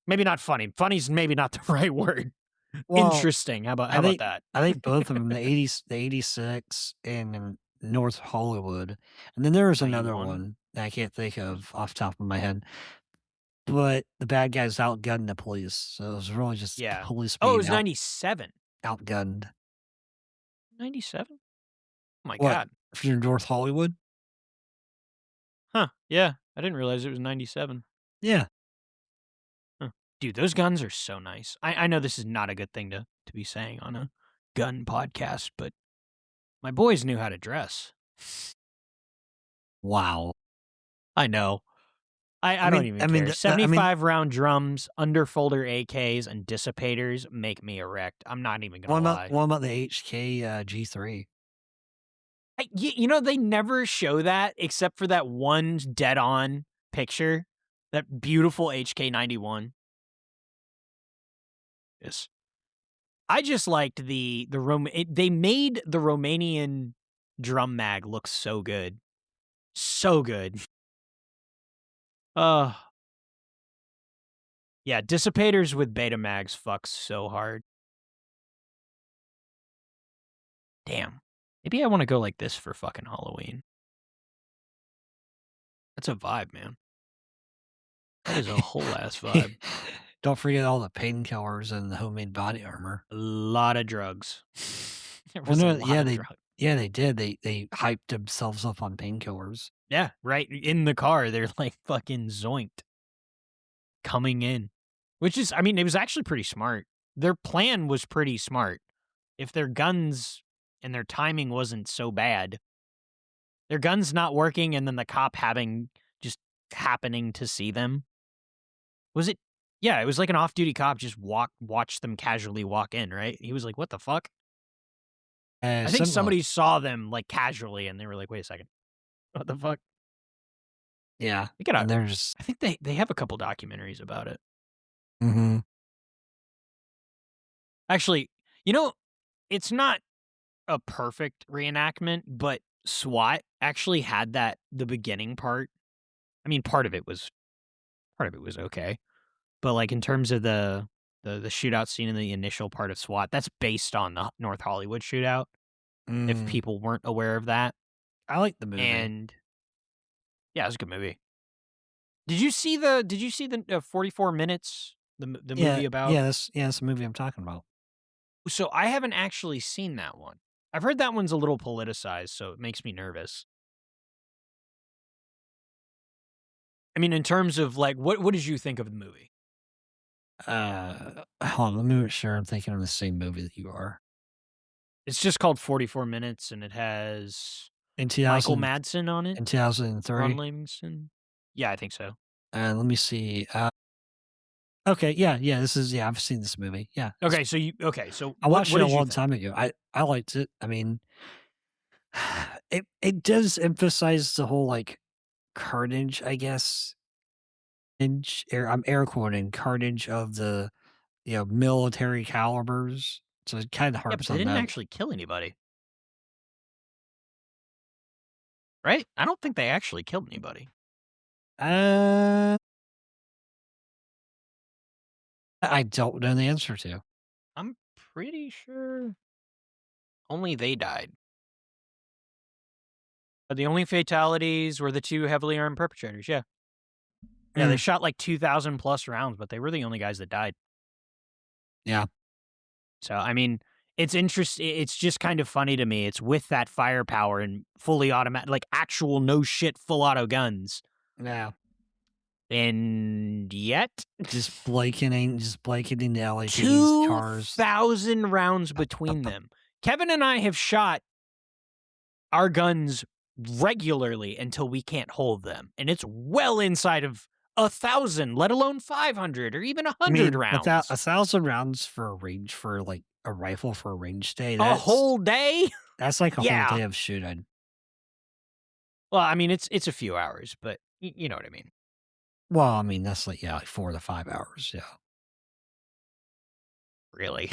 Maybe not funny. Funny's maybe not the right word. Well, Interesting. How about that? I think both of them, the 80s, the 86 and in North Hollywood. And then there was another 91. one that I can't think of off the top of my head. But the bad guys outgunned the police. So it was really just the police Oh, it being was 97. outgunned. 97? Oh my What? God. If you're in North Hollywood? Huh. Yeah. I didn't realize it was 97. Yeah. Huh. Dude, those guns are so nice. I know this is not a good thing to be saying on a gun podcast, but my boys knew how to dress. Wow. I know. I don't even care. 75 round drums, underfolder AKs, and dissipators make me erect. I'm not even going to lie. What about the HK G3? You know, they never show that except for that one dead on picture. That beautiful HK91. Yes. I just liked they made the Romanian drum mag look so good. So good. Yeah, dissipators with beta mags fucks so hard. Damn. Maybe I want to go like this for fucking Halloween. That's a vibe, man. That is a whole ass vibe. Don't forget all the painkillers and the homemade body armor. A lot of drugs. Yeah, they did. They hyped themselves up on painkillers. Yeah, right. In the car, they're like fucking zoinked. Coming in. Which is, I mean, it was actually pretty smart. Their plan was pretty smart. If their guns and their timing wasn't so bad, their guns not working and then the cop just happening to see them. Was it? Yeah, it was like an off-duty cop just watched them casually walk in, right? He was like, what the fuck? I think somebody saw them like casually and they were like, wait a second. What the fuck? Yeah. And I think they have a couple documentaries about it. Mm-hmm. Actually, it's not a perfect reenactment, but SWAT actually had the beginning part. I mean, part of it was okay. But like in terms of the shootout scene in the initial part of SWAT, that's based on the North Hollywood shootout. If people weren't aware of that. I like the movie. And yeah, it's a good movie. Did you see the 44 minutes the movie about? Yeah, that's the movie I'm talking about. So I haven't actually seen that one. I've heard that one's a little politicized, so it makes me nervous. I mean, in terms of like, what did you think of the movie? Hold on, let me make sure I'm thinking of the same movie that you are. It's just called 44 Minutes, and it has In Michael 2000, Madsen on it. in 2003. Ron Livingston. Yeah, I think so. Let me see. Okay, yeah, I've seen this movie. Yeah. Okay, so I watched what it a did you long think? time ago. I liked it. I mean, it does emphasize the whole like carnage, I guess. I'm air quoting carnage of the military calibers. So it kind of Yeah, but harps they on didn't that. actually kill anybody. Right? I don't think they actually killed anybody. I don't know the answer to. I'm pretty sure only they died. But the only fatalities were the 2 heavily armed perpetrators, yeah. Yeah, they shot like 2,000 plus rounds, but they were the only guys that died. Yeah. So, I mean, it's interesting. It's just kind of funny to me. It's with that firepower and fully automatic, like actual no shit full auto guns. Yeah. And yet, just blanketing the LAPD's cars. 2,000 rounds between them. Kevin and I have shot our guns regularly until we can't hold them. And it's well inside of 1,000, let alone 500 or even 100 rounds. 1,000 rounds for a range for like a rifle for a range day. A whole day? That's like a whole day of shooting. Well, I mean, it's a few hours, but you know what I mean. Well, I mean, that's like 4 to 5 hours. Yeah. Really?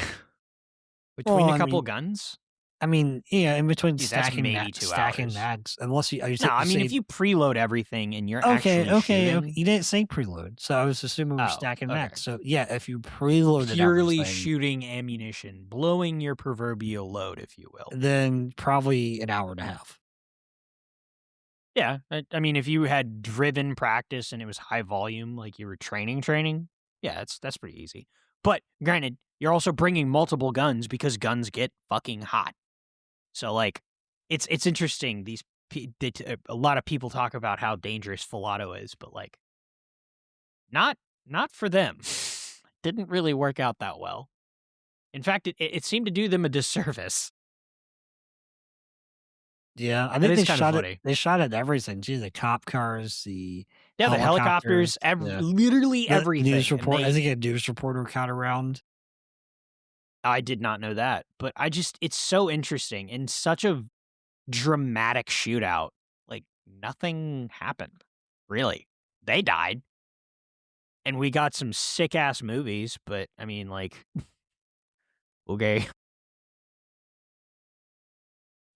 Between a couple guns? I mean, yeah, in between stacking hours. mags. Unless you, if you preload everything and you're actually shooting. You didn't say preload, so I was assuming we're stacking mags. So yeah, if you preloaded purely shooting ammunition, blowing your proverbial load, if you will, then probably an hour and a half. Yeah, I mean, if you had driven practice and it was high volume, like you were training, yeah, that's pretty easy. But granted, you're also bringing multiple guns because guns get fucking hot. So like, it's interesting. A lot of people talk about how dangerous full auto is, but like, not for them. Didn't really work out that well. In fact, it seemed to do them a disservice. Yeah, I think they shot at everything too. The cop cars, the helicopters, literally everything. News report. I think a news reporter caught around. I did not know that, but it's so interesting in such a dramatic shootout. Like nothing happened, really. They died, and we got some sick ass movies. But I mean, like, okay.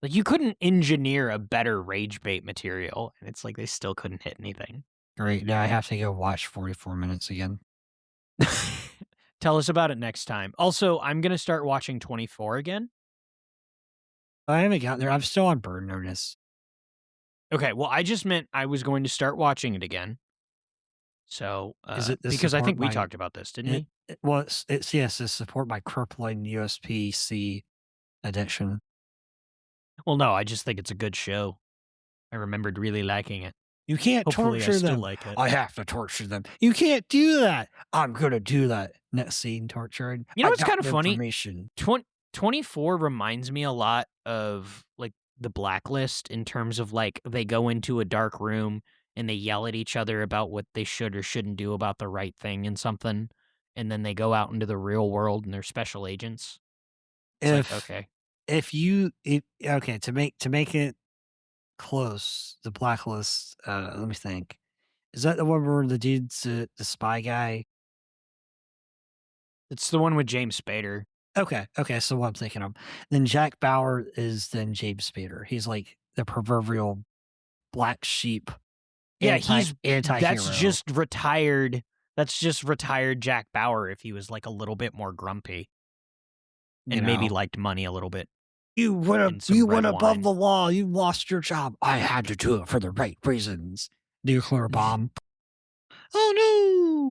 Like, you couldn't engineer a better rage bait material, and it's like they still couldn't hit anything. Great. Now I have to go watch 44 Minutes again. Tell us about it next time. Also, I'm going to start watching 24 again. I haven't gotten there. I'm still on Burn Notice. Okay, well, I just meant I was going to start watching it again. So, because I think we talked about this, didn't we? Well, it's support my crippling USB-C addiction. Well, no, I just think it's a good show. I remembered really liking it. You can't torture them. Like it. I have to torture them. You can't do that. I'm going to do that. Next scene, torturing. You know what's kind of funny? 24 reminds me a lot of like the Blacklist in terms of like they go into a dark room and they yell at each other about what they should or shouldn't do about the right thing and something. And then they go out into the real world and they're special agents. To make it close, the Blacklist, let me think. Is that the one where the dude's the spy guy? It's the one with James Spader. Okay, so what I'm thinking of. Then Jack Bauer is then James Spader. He's like the proverbial black sheep. Yeah, he's anti-hero. That's just retired Jack Bauer if he was like a little bit more grumpy. And maybe liked money a little bit. You went above the law. You lost your job. I had to do it for the right reasons. Nuclear bomb. Oh no!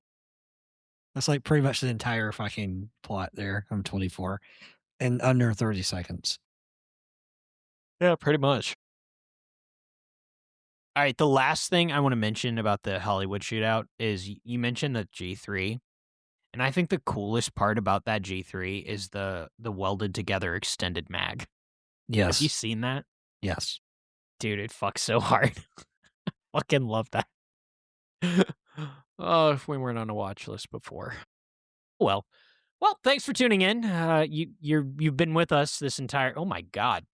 That's like pretty much the entire fucking plot there. I'm 24 in under 30 seconds. Yeah, pretty much. All right, the last thing I want to mention about the Hollywood shootout is you mentioned the G3, and I think the coolest part about that G3 is the welded together extended mag. Yes. Have you seen that? Yes. Dude, it fucks so hard. Fucking love that. Oh, if we weren't on a watch list before. Well, thanks for tuning in. You've been with us this entire. Oh my god,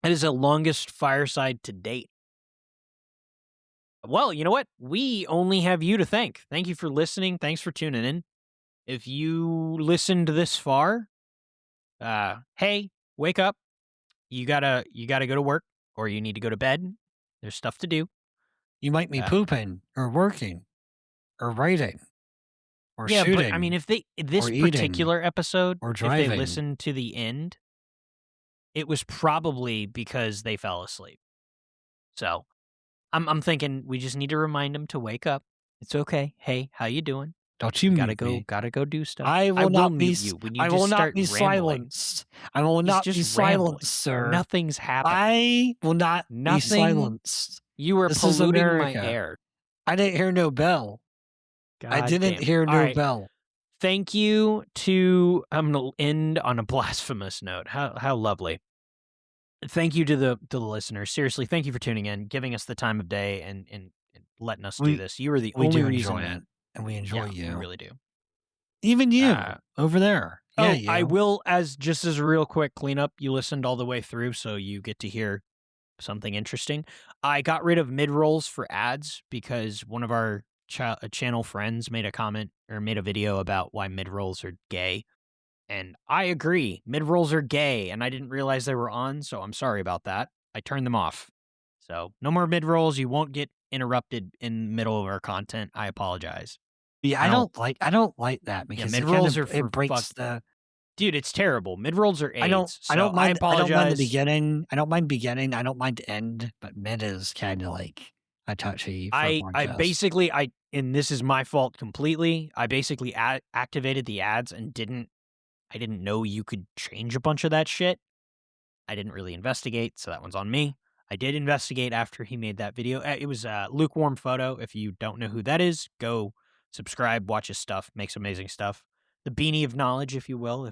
that is the longest fireside to date. Well, you know what? We only have you to thank. Thank you for listening. Thanks for tuning in. If you listened this far, hey, wake up. You gotta go to work, or you need to go to bed. There's stuff to do. You might be pooping or working or writing or yeah, shooting. But I mean, if this eating, particular episode, or if driving, they listened to the end, it was probably because they fell asleep. So I'm thinking we just need to remind them to wake up. It's okay. Hey, how you doing? Don't you gotta mute go? me. Gotta go do stuff. I will not mute be. you when you I just will not start be rambling. silenced. I will He's not just be rambling. silenced, sir. Nothing's happening. I will not be silenced. You were This is polluting my America. air. I didn't hear no bell. I didn't hear no bell. Thank you to. I'm gonna end on a blasphemous note. How lovely. Thank you to the listeners. Seriously, thank you for tuning in, giving us the time of day, and letting us do this. You are the only reason. We enjoy it, and we enjoy you. We really do. Even you over there. Yeah, you. I will, as a real quick cleanup. You listened all the way through, so you get to hear something interesting. I got rid of mid-rolls for ads because one of our channel friends made a comment or made a video about why mid-rolls are gay. And I agree, mid-rolls are gay, and I didn't realize they were on, so I'm sorry about that. I turned them off. So no more mid-rolls. You won't get interrupted in the middle of our content. I apologize. Yeah, I don't like that because mid-rolls are it breaks the. Dude, it's terrible. Mid-rolls are AIDS. I don't mind. I apologize. I don't mind the beginning. I don't mind beginning. I don't mind end. But mid is kind of like a touchy. I basically and this is my fault completely. I basically activated the ads and I didn't know you could change a bunch of that shit. I didn't really investigate, so that one's on me. I did investigate after he made that video. It was Lukewarm Photo. If you don't know who that is, go subscribe, watch his stuff, makes amazing stuff. The Beanie of Knowledge, if you will.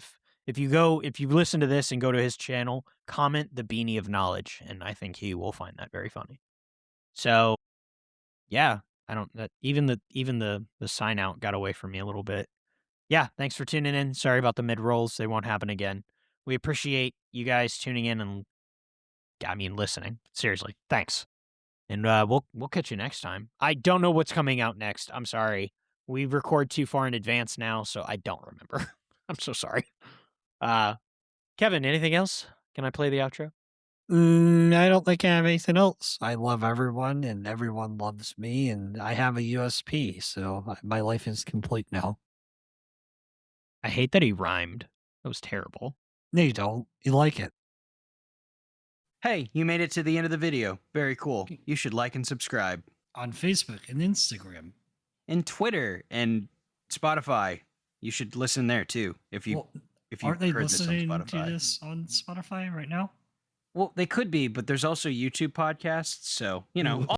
If you listen to this and go to his channel, comment the Beanie of Knowledge, and I think he will find that very funny. So, yeah, even the sign out got away from me a little bit. Yeah, thanks for tuning in. Sorry about the mid rolls; they won't happen again. We appreciate you guys tuning in and listening. Seriously, thanks. And we'll catch you next time. I don't know what's coming out next. I'm sorry. We record too far in advance now, so I don't remember. I'm so sorry. Kevin, anything else? Can I play the outro? I don't think I have anything else. I love everyone, and everyone loves me, and I have a USP, so my life is complete now. I hate that he rhymed. That was terrible. No, you don't. You like it. Hey, you made it to the end of the video. Very cool. You should like and subscribe. On Facebook and Instagram. And Twitter and Spotify. You should listen there too. If you aren't they heard listening this on Spotify. to this on Spotify right now? Well, they could be, but there's also YouTube podcasts, so, you know. I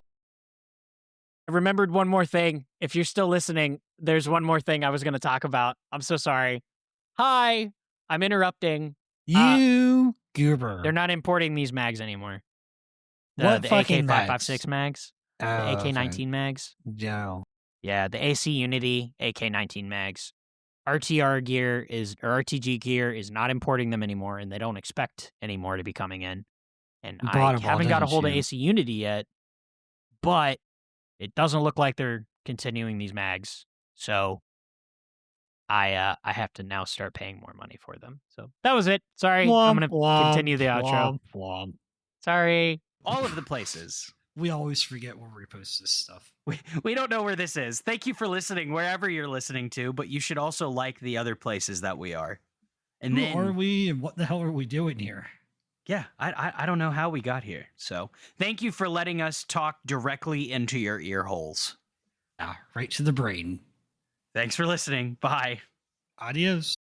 remembered one more thing. If you're still listening, there's one more thing I was going to talk about. I'm so sorry. Hi, I'm interrupting. You goober. They're not importing these mags anymore. What the fucking AK-556 mags? The AK-19 mags? No. Yeah, the AC Unity AK-19 mags. RTG gear is not importing them anymore, and they don't expect any more to be coming in. And I haven't got a hold of AC Unity yet, but it doesn't look like they're continuing these mags. So I have to now start paying more money for them. So that was it. Sorry, I'm going to continue the outro. Sorry. All of the places. We always forget where we post this stuff. We don't know where this is. Thank you for listening wherever you're listening to, but you should also like the other places that we are. And Who are we and what the hell are we doing here? Yeah, I don't know how we got here. So thank you for letting us talk directly into your ear holes. Yeah, right to the brain. Thanks for listening. Bye. Adios.